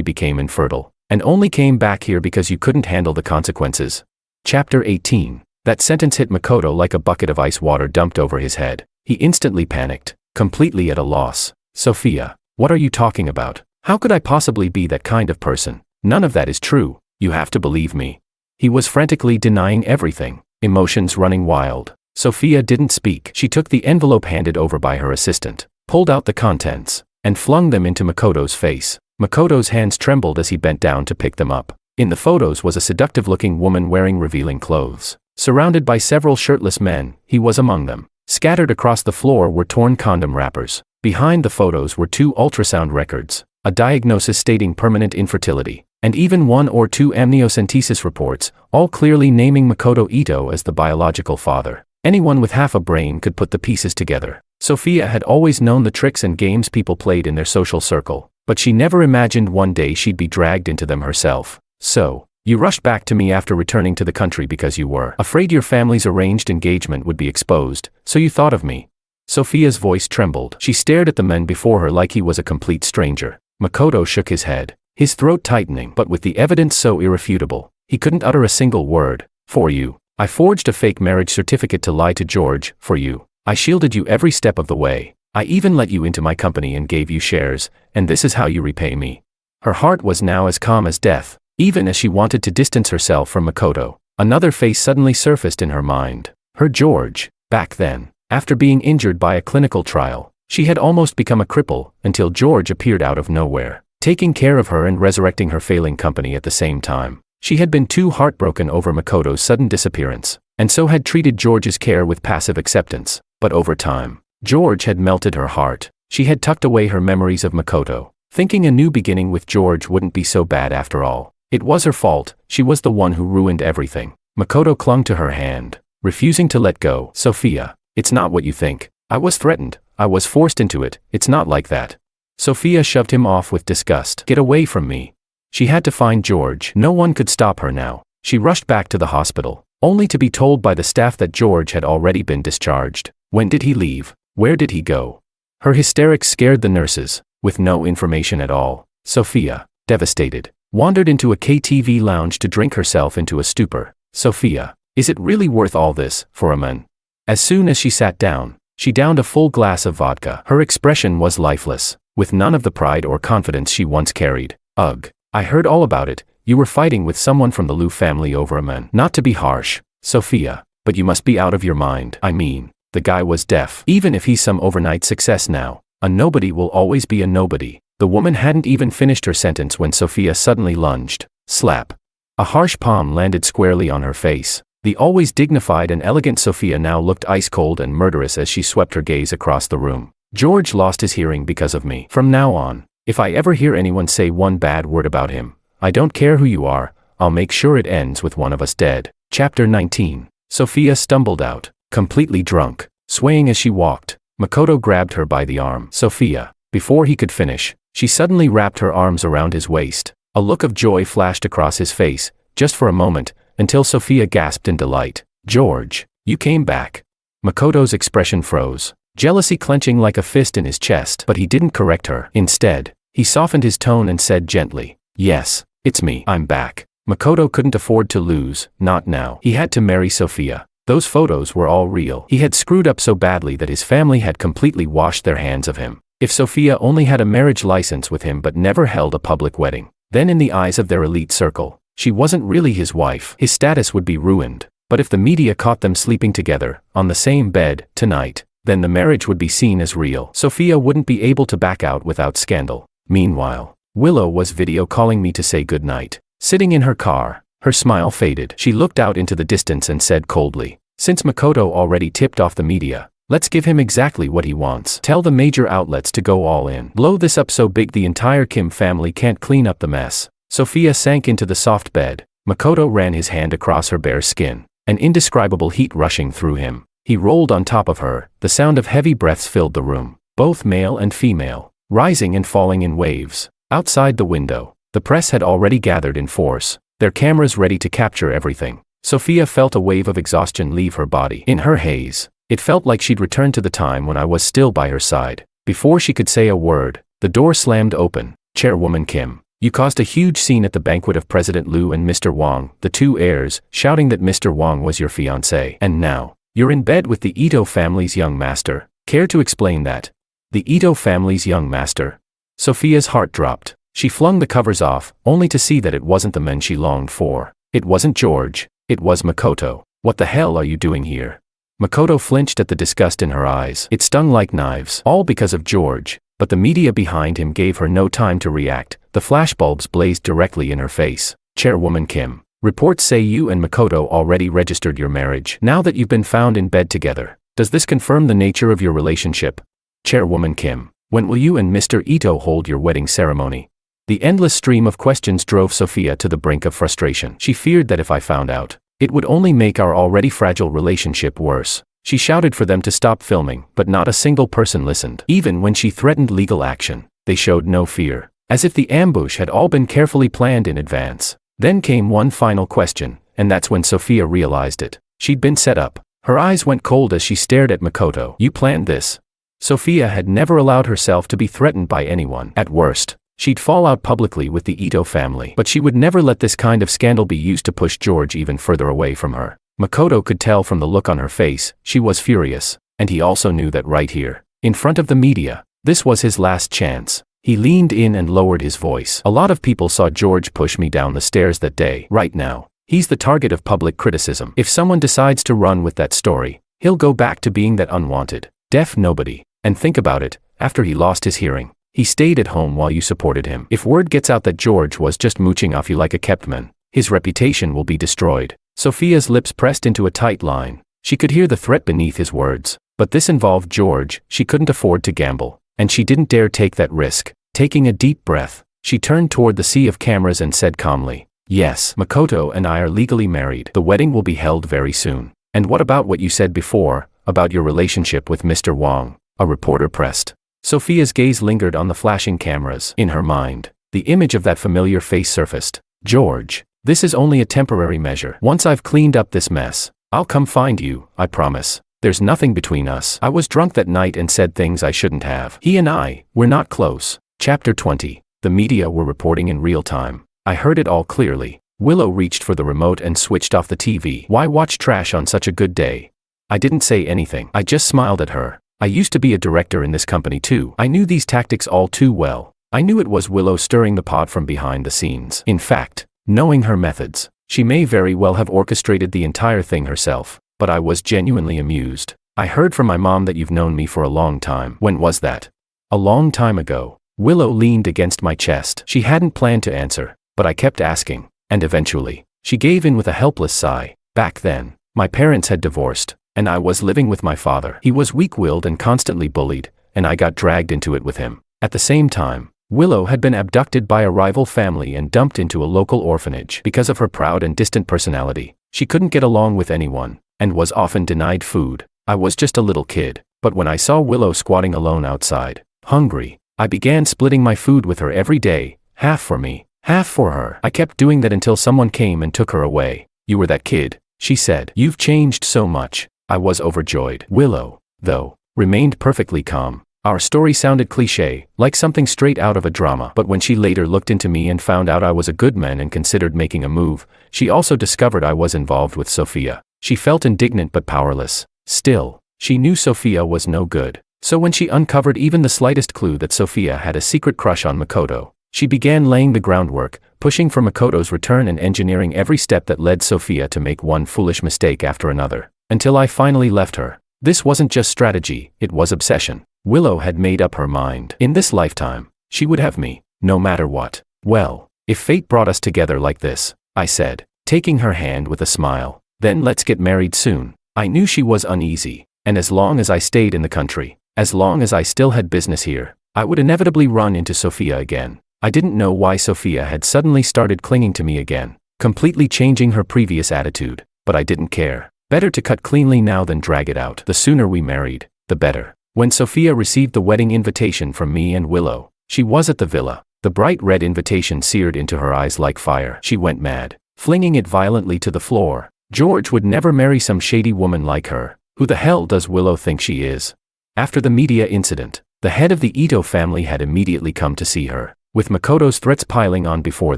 became infertile, and only came back here because you couldn't handle the consequences. Chapter 18. That sentence hit Makoto like a bucket of ice water dumped over his head. He instantly panicked, completely at a loss. Sophia, what are you talking about? How could I possibly be that kind of person? None of that is true. You have to believe me. He was frantically denying everything, emotions running wild. Sophia didn't speak. She took the envelope handed over by her assistant, pulled out the contents, and flung them into Makoto's face. Makoto's hands trembled as he bent down to pick them up. In the photos was a seductive-looking woman wearing revealing clothes. Surrounded by several shirtless men, he was among them. Scattered across the floor were torn condom wrappers. Behind the photos were 2 ultrasound records, a diagnosis stating permanent infertility, and even 1 or 2 amniocentesis reports, all clearly naming Makoto Ito as the biological father. Anyone with half a brain could put the pieces together. Sophia had always known the tricks and games people played in their social circle, but she never imagined one day she'd be dragged into them herself. So, you rushed back to me after returning to the country because you were afraid your family's arranged engagement would be exposed, so you thought of me. Sophia's voice trembled. She stared at the man before her like he was a complete stranger. Makoto shook his head, his throat tightening, but with the evidence so irrefutable, he couldn't utter a single word. For you, I forged a fake marriage certificate to lie to George. For you, I shielded you every step of the way. I even let you into my company and gave you shares, and this is how you repay me. Her heart was now as calm as death. Even as she wanted to distance herself from Makoto, another face suddenly surfaced in her mind. Her George. Back then, after being injured by a clinical trial, she had almost become a cripple until George appeared out of nowhere, taking care of her and resurrecting her failing company at the same time. She had been too heartbroken over Makoto's sudden disappearance, and so had treated George's care with passive acceptance. But over time, George had melted her heart. She had tucked away her memories of Makoto, thinking a new beginning with George wouldn't be so bad after all. It was her fault. She was the one who ruined everything. Makoto clung to her hand, refusing to let go. Sophia, it's not what you think. I was threatened. I was forced into it. It's not like that. Sophia shoved him off with disgust. Get away from me. She had to find George. No one could stop her now. She rushed back to the hospital, only to be told by the staff that George had already been discharged. When did he leave? Where did he go? Her hysterics scared the nurses. With no information at all, Sophia, devastated, wandered into a KTV lounge to drink herself into a stupor. Sophia, is it really worth all this, for a man? As soon as she sat down, she downed a full glass of vodka. Her expression was lifeless, with none of the pride or confidence she once carried. Ugh, I heard all about it. You were fighting with someone from the Liu family over a man. Not to be harsh, Sophia, But you must be out of your mind. I mean, the guy was deaf. Even if he's some overnight success now, a nobody will always be a nobody. The woman hadn't even finished her sentence when Sophia suddenly lunged. Slap. A harsh palm landed squarely on her face. The always dignified and elegant Sophia now looked ice-cold and murderous as she swept her gaze across the room. George lost his hearing because of me. From now on, if I ever hear anyone say one bad word about him, I don't care who you are, I'll make sure it ends with one of us dead. Chapter 19. Sophia stumbled out, completely drunk. Swaying as she walked, Makoto grabbed her by the arm. Sophia. Before he could finish, she suddenly wrapped her arms around his waist. A look of joy flashed across his face, just for a moment, until Sophia gasped in delight. George, you came back. Makoto's expression froze, jealousy clenching like a fist in his chest, but he didn't correct her. Instead, he softened his tone and said gently, "Yes, it's me. I'm back." Makoto couldn't afford to lose, not now. He had to marry Sophia. Those photos were all real. He had screwed up so badly that his family had completely washed their hands of him. If Sophia only had a marriage license with him but never held a public wedding, then in the eyes of their elite circle, she wasn't really his wife. His status would be ruined. But if the media caught them sleeping together, on the same bed, tonight, then the marriage would be seen as real. Sophia wouldn't be able to back out without scandal. Meanwhile, Willow was video calling me to say goodnight. Sitting in her car, her smile faded. She looked out into the distance and said coldly, "Since Makoto already tipped off the media, let's give him exactly what he wants. Tell the major outlets to go all in. Blow this up so big the entire Kim family can't clean up the mess." Sophia sank into the soft bed. Makoto ran his hand across her bare skin, an indescribable heat rushing through him. He rolled on top of her. The sound of heavy breaths filled the room, both male and female, rising and falling in waves. Outside the window, the press had already gathered in force, their cameras ready to capture everything. Sophia felt a wave of exhaustion leave her body. In her haze, it felt like she'd returned to the time when I was still by her side. Before she could say a word, the door slammed open. "Chairwoman Kim, you caused a huge scene at the banquet of President Liu and Mr. Wang," the two heirs, shouting that Mr. Wang was your fiancé. "And now, you're in bed with the Ito family's young master. Care to explain that?" The Ito family's young master? Sophia's heart dropped. She flung the covers off, only to see that it wasn't the man she longed for. It wasn't George. It was Makoto. "What the hell are you doing here?" Makoto flinched at the disgust in her eyes. It stung like knives. All because of George. But the media behind him gave her no time to react. The flashbulbs blazed directly in her face. "Chairwoman Kim, reports say you and Makoto already registered your marriage. Now that you've been found in bed together, does this confirm the nature of your relationship?" "Chairwoman Kim, when will you and Mr. Ito hold your wedding ceremony?" The endless stream of questions drove Sophia to the brink of frustration. She feared that if I found out, it would only make our already fragile relationship worse. She shouted for them to stop filming, but not a single person listened. Even when she threatened legal action, they showed no fear, as if the ambush had all been carefully planned in advance. Then came one final question, and that's when Sophia realized it. She'd been set up. Her eyes went cold as she stared at Makoto. "You planned this?" Sophia had never allowed herself to be threatened by anyone. At worst, she'd fall out publicly with the Ito family. But she would never let this kind of scandal be used to push George even further away from her. Makoto could tell from the look on her face, she was furious, and he also knew that right here, in front of the media, this was his last chance. He leaned in and lowered his voice. "A lot of people saw George push me down the stairs that day. Right now, he's the target of public criticism. If someone decides to run with that story, he'll go back to being that unwanted, deaf nobody. And think about it, after he lost his hearing, he stayed at home while you supported him. If word gets out that George was just mooching off you like a kept man, his reputation will be destroyed." Sophia's lips pressed into a tight line. She could hear the threat beneath his words. But this involved George. She couldn't afford to gamble, and she didn't dare take that risk. Taking a deep breath, she turned toward the sea of cameras and said calmly, "Yes, Makoto and I are legally married. The wedding will be held very soon." "And what about what you said before, about your relationship with Mr. Wang?" a reporter pressed. Sophia's gaze lingered on the flashing cameras. In her mind, the image of that familiar face surfaced. "George, this is only a temporary measure. Once I've cleaned up this mess, I'll come find you, I promise. There's nothing between us. I was drunk that night and said things I shouldn't have. He and I, we're not close." Chapter 20. The media were reporting in real time. I heard it all clearly. Willow reached for the remote and switched off the TV. "Why watch trash on such a good day?" I didn't say anything. I just smiled at her. I used to be a director in this company too. I knew these tactics all too well. I knew it was Willow stirring the pot from behind the scenes. In fact, knowing her methods, she may very well have orchestrated the entire thing herself. but I was genuinely amused. I heard from my mom that you've known me for a long time. When was that? A long time ago. Willow leaned against my chest. She hadn't planned to answer, but I kept asking, and eventually, she gave in with a helpless sigh. Back then, my parents had divorced, and I was living with my father. He was weak-willed and constantly bullied, and I got dragged into it with him. At the same time, Willow had been abducted by a rival family and dumped into a local orphanage. Because of her proud and distant personality, she couldn't get along with anyone, and was often denied food. I was just a little kid, but when I saw Willow squatting alone outside, hungry, I began splitting my food with her every day, half for me, half for her. I kept doing that until someone came and took her away. You were that kid, she said. You've changed so much. I was overjoyed. Willow, though, remained perfectly calm. Our story sounded cliché, like something straight out of a drama. But when she later looked into me and found out I was a good man and considered making a move, she also discovered I was involved with Sophia. She felt indignant but powerless. Still, she knew Sophia was no good. So when she uncovered even the slightest clue that Sophia had a secret crush on Makoto, she began laying the groundwork, pushing for Makoto's return and engineering every step that led Sophia to make one foolish mistake after another, until I finally left her. This wasn't just strategy, it was obsession. Willow had made up her mind. In this lifetime, she would have me, no matter what. Well, if fate brought us together like this, I said, taking her hand with a smile, then let's get married soon. I knew she was uneasy, and as long as I stayed in the country, as long as I still had business here, I would inevitably run into Sophia again. I didn't know why Sophia had suddenly started clinging to me again, completely changing her previous attitude, but I didn't care. Better to cut cleanly now than drag it out. The sooner we married, the better. When Sophia received the wedding invitation from me and Willow, she was at the villa. The bright red invitation seared into her eyes like fire. She went mad, flinging it violently to the floor. George would never marry some shady woman like her. Who the hell does Willow think she is? After the media incident, the head of the Ito family had immediately come to see her. With Makoto's threats piling on before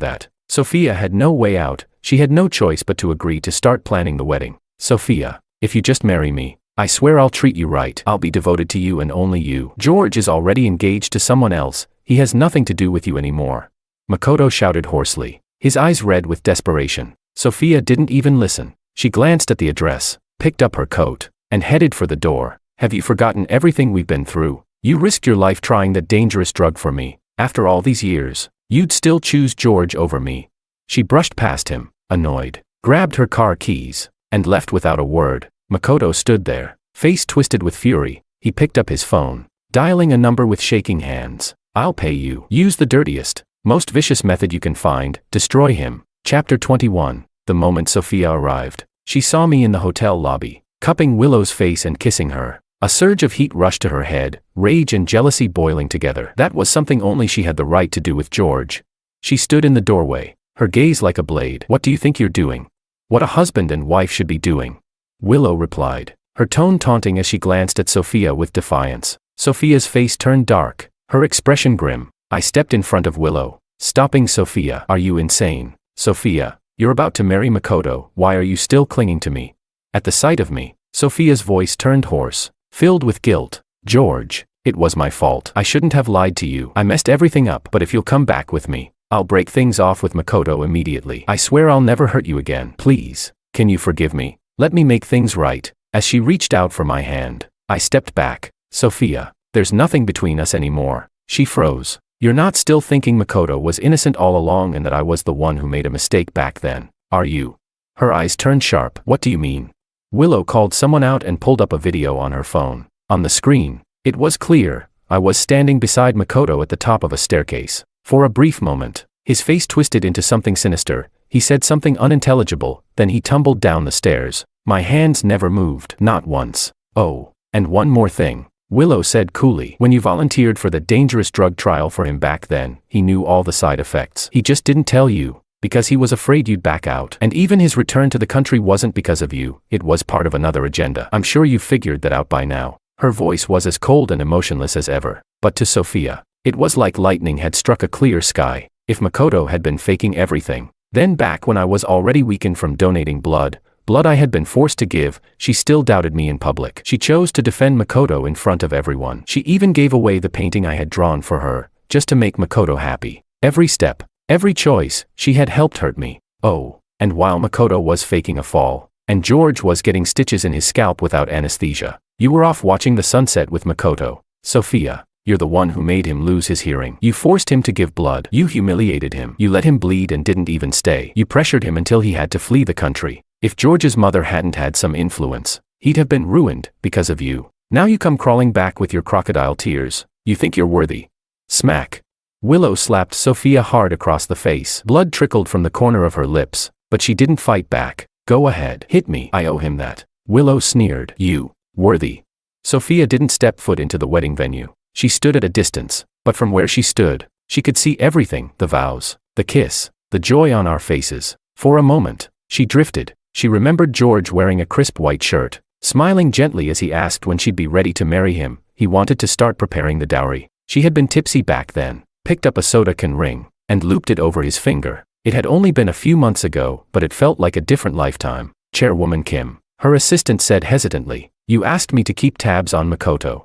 that, Sophia had no way out. She had no choice but to agree to start planning the wedding. Sophia, if you just marry me, I swear I'll treat you right. I'll be devoted to you and only you. George is already engaged to someone else. He has nothing to do with you anymore. Makoto shouted hoarsely, his eyes red with desperation. Sophia didn't even listen. She glanced at the address, picked up her coat, and headed for the door. Have you forgotten everything we've been through? You risked your life trying that dangerous drug for me. After all these years, you'd still choose George over me. She brushed past him, annoyed, grabbed her car keys, and left without a word. Makoto stood there, face twisted with fury. He picked up his phone, dialing a number with shaking hands. I'll pay you. Use the dirtiest, most vicious method you can find. Destroy him. Chapter 21. The moment Sophia arrived, she saw me in the hotel lobby, cupping Willow's face and kissing her. A surge of heat rushed to her head, rage and jealousy boiling together. That was something only she had the right to do with George. She stood in the doorway, her gaze like a blade. What do you think you're doing? What a husband and wife should be doing. Willow replied, her tone taunting as she glanced at Sophia with defiance. Sophia's face turned dark, her expression grim. I stepped in front of Willow, stopping Sophia. Are you insane? Sophia, you're about to marry Makoto. Why are you still clinging to me? At the sight of me, Sophia's voice turned hoarse, filled with guilt. George, it was my fault. I shouldn't have lied to you. I messed everything up. But if you'll come back with me, I'll break things off with Makoto immediately. I swear I'll never hurt you again. Please, can you forgive me? Let me make things right. As she reached out for my hand, I stepped back. Sophia, there's nothing between us anymore. She froze. You're not still thinking Makoto was innocent all along and that I was the one who made a mistake back then, are you? Her eyes turned sharp. What do you mean? Willow called someone out and pulled up a video on her phone. On the screen, it was clear. I was standing beside Makoto at the top of a staircase. For a brief moment, his face twisted into something sinister. He said something unintelligible, then he tumbled down the stairs. My hands never moved, not once. Oh, and one more thing, Willow said coolly. When you volunteered for the dangerous drug trial for him back then, he knew all the side effects. He just didn't tell you, because he was afraid you'd back out. And even his return to the country wasn't because of you, it was part of another agenda. I'm sure you've figured that out by now. Her voice was as cold and emotionless as ever, but to Sophia, it was like lightning had struck a clear sky. If Makoto had been faking everything, then back when I was already weakened from donating blood I had been forced to give, she still doubted me in public. She chose to defend Makoto in front of everyone. She even gave away the painting I had drawn for her, just to make Makoto happy. Every step, every choice, she had helped hurt me. Oh, and while Makoto was faking a fall, and George was getting stitches in his scalp without anesthesia. You were off watching the sunset with Makoto. Sophia, you're the one who made him lose his hearing. You forced him to give blood. You humiliated him. You let him bleed and didn't even stay. You pressured him until he had to flee the country. If George's mother hadn't had some influence, he'd have been ruined because of you. Now you come crawling back with your crocodile tears. You think you're worthy. Smack. Willow slapped Sophia hard across the face. Blood trickled from the corner of her lips, but she didn't fight back. Go ahead. Hit me. I owe him that. Willow sneered. You. Worthy. Sophia didn't step foot into the wedding venue. She stood at a distance, but from where she stood, she could see everything, the vows, the kiss, the joy on our faces. For a moment, she drifted. She remembered George wearing a crisp white shirt, smiling gently as he asked when she'd be ready to marry him. He wanted to start preparing the dowry. She had been tipsy back then, picked up a soda can ring, and looped it over his finger. It had only been a few months ago, but it felt like a different lifetime. Chairwoman Kim, her assistant said hesitantly, you asked me to keep tabs on Makoto.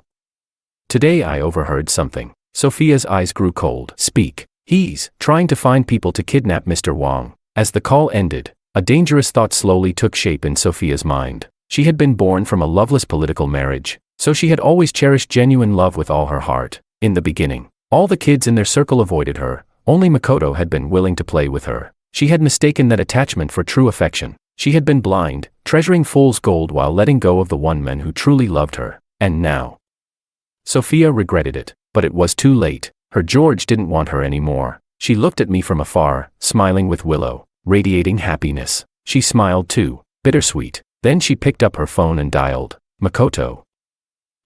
Today I overheard something. Sophia's eyes grew cold. Speak. He's trying to find people to kidnap Mr. Wong. As the call ended, a dangerous thought slowly took shape in Sophia's mind. She had been born from a loveless political marriage, so she had always cherished genuine love with all her heart. In the beginning, all the kids in their circle avoided her. Only Makoto had been willing to play with her. She had mistaken that attachment for true affection. She had been blind, treasuring fool's gold while letting go of the one man who truly loved her. And now, Sophia regretted it, but it was too late. Her George didn't want her anymore. She looked at me from afar, smiling with Willow, radiating happiness. She smiled too, bittersweet. Then she picked up her phone and dialed. Makoto.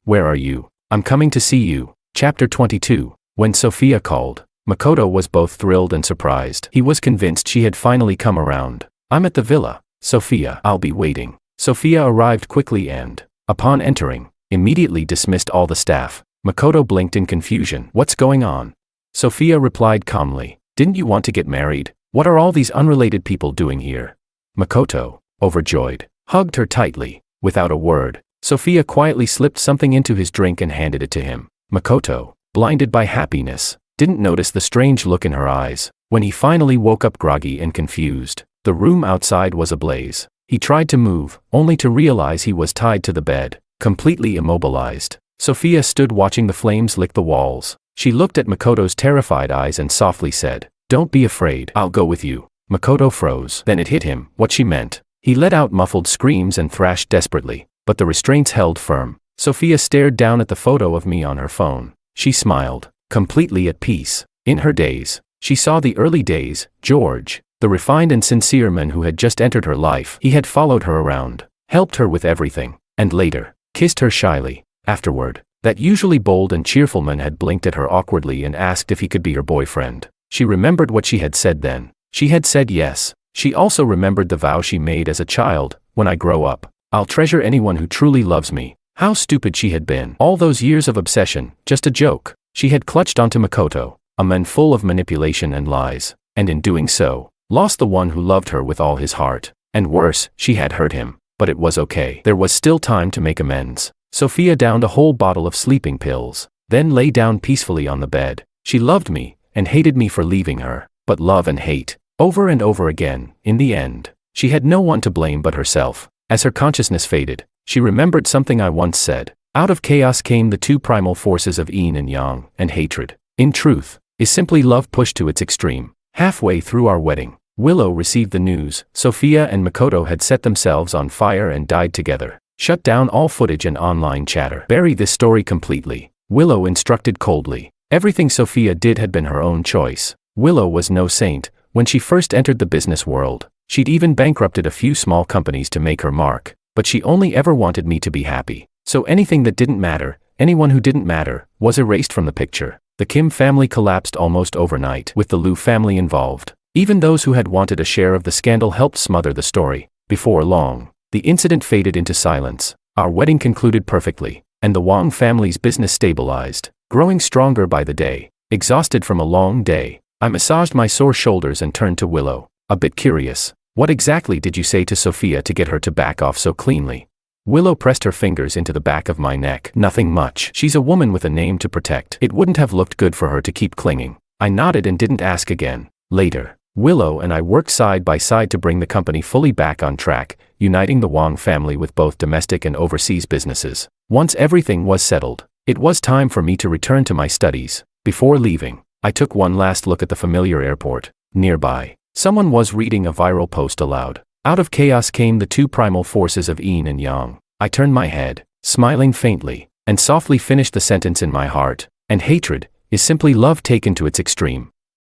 Where are you? I'm coming to see you. Chapter 22. When Sophia called, Makoto was both thrilled and surprised. He was convinced she had finally come around. I'm at the villa. Sophia, I'll be waiting. Sophia arrived quickly and, upon entering, immediately dismissed all the staff. Makoto blinked in confusion. What's going on? Sophia replied calmly. Didn't you want to get married? What are all these unrelated people doing here? Makoto, overjoyed, hugged her tightly. Without a word, Sophia quietly slipped something into his drink and handed it to him. Makoto, blinded by happiness, didn't notice the strange look in her eyes. When he finally woke up groggy and confused, the room outside was ablaze. He tried to move, only to realize he was tied to the bed, completely immobilized. Sophia stood watching the flames lick the walls. She looked at Makoto's terrified eyes and softly said, Don't be afraid, I'll go with you. Makoto froze. Then it hit him, what she meant. He let out muffled screams and thrashed desperately, but the restraints held firm. Sophia stared down at the photo of me on her phone. She smiled, completely at peace. In her days, she saw the early days, George, the refined and sincere man who had just entered her life. He had followed her around, helped her with everything, and later, kissed her shyly. Afterward, that usually bold and cheerful man had blinked at her awkwardly and asked if he could be her boyfriend. She remembered what she had said then. She had said yes. She also remembered the vow she made as a child, when I grow up, I'll treasure anyone who truly loves me. How stupid she had been. All those years of obsession, just a joke. She had clutched onto Makoto, a man full of manipulation and lies, and in doing so, lost the one who loved her with all his heart. And worse, she had hurt him. But it was okay. There was still time to make amends. Sophia downed a whole bottle of sleeping pills, then lay down peacefully on the bed. She loved me, and hated me for leaving her. But love and hate, over and over again, in the end, she had no one to blame but herself. As her consciousness faded, she remembered something I once said. Out of chaos came the two primal forces of yin and yang, and hatred, in truth, is simply love pushed to its extreme. Halfway through our wedding, Willow received the news. Sophia and Makoto had set themselves on fire and died together. Shut down all footage and online chatter. Bury this story completely, Willow instructed coldly. Everything Sophia did had been her own choice. Willow was no saint. When she first entered the business world, she'd even bankrupted a few small companies to make her mark. But she only ever wanted me to be happy. So anything that didn't matter, anyone who didn't matter, was erased from the picture. The Kim family collapsed almost overnight, with the Liu family involved. Even those who had wanted a share of the scandal helped smother the story. Before long, the incident faded into silence. Our wedding concluded perfectly, and the Wang family's business stabilized, growing stronger by the day. Exhausted from a long day, I massaged my sore shoulders and turned to Willow, a bit curious. What exactly did you say to Sophia to get her to back off so cleanly? Willow pressed her fingers into the back of my neck. Nothing much. She's a woman with a name to protect. It wouldn't have looked good for her to keep clinging. I nodded and didn't ask again. Later, Willow and I worked side by side to bring the company fully back on track, uniting the Wang family with both domestic and overseas businesses. Once everything was settled, it was time for me to return to my studies. Before leaving, I took one last look at the familiar airport. Nearby, someone was reading a viral post aloud. Out of chaos came the two primal forces of yin and yang. I turned my head, smiling faintly, and softly finished the sentence in my heart. And hatred is simply love taken to its extreme.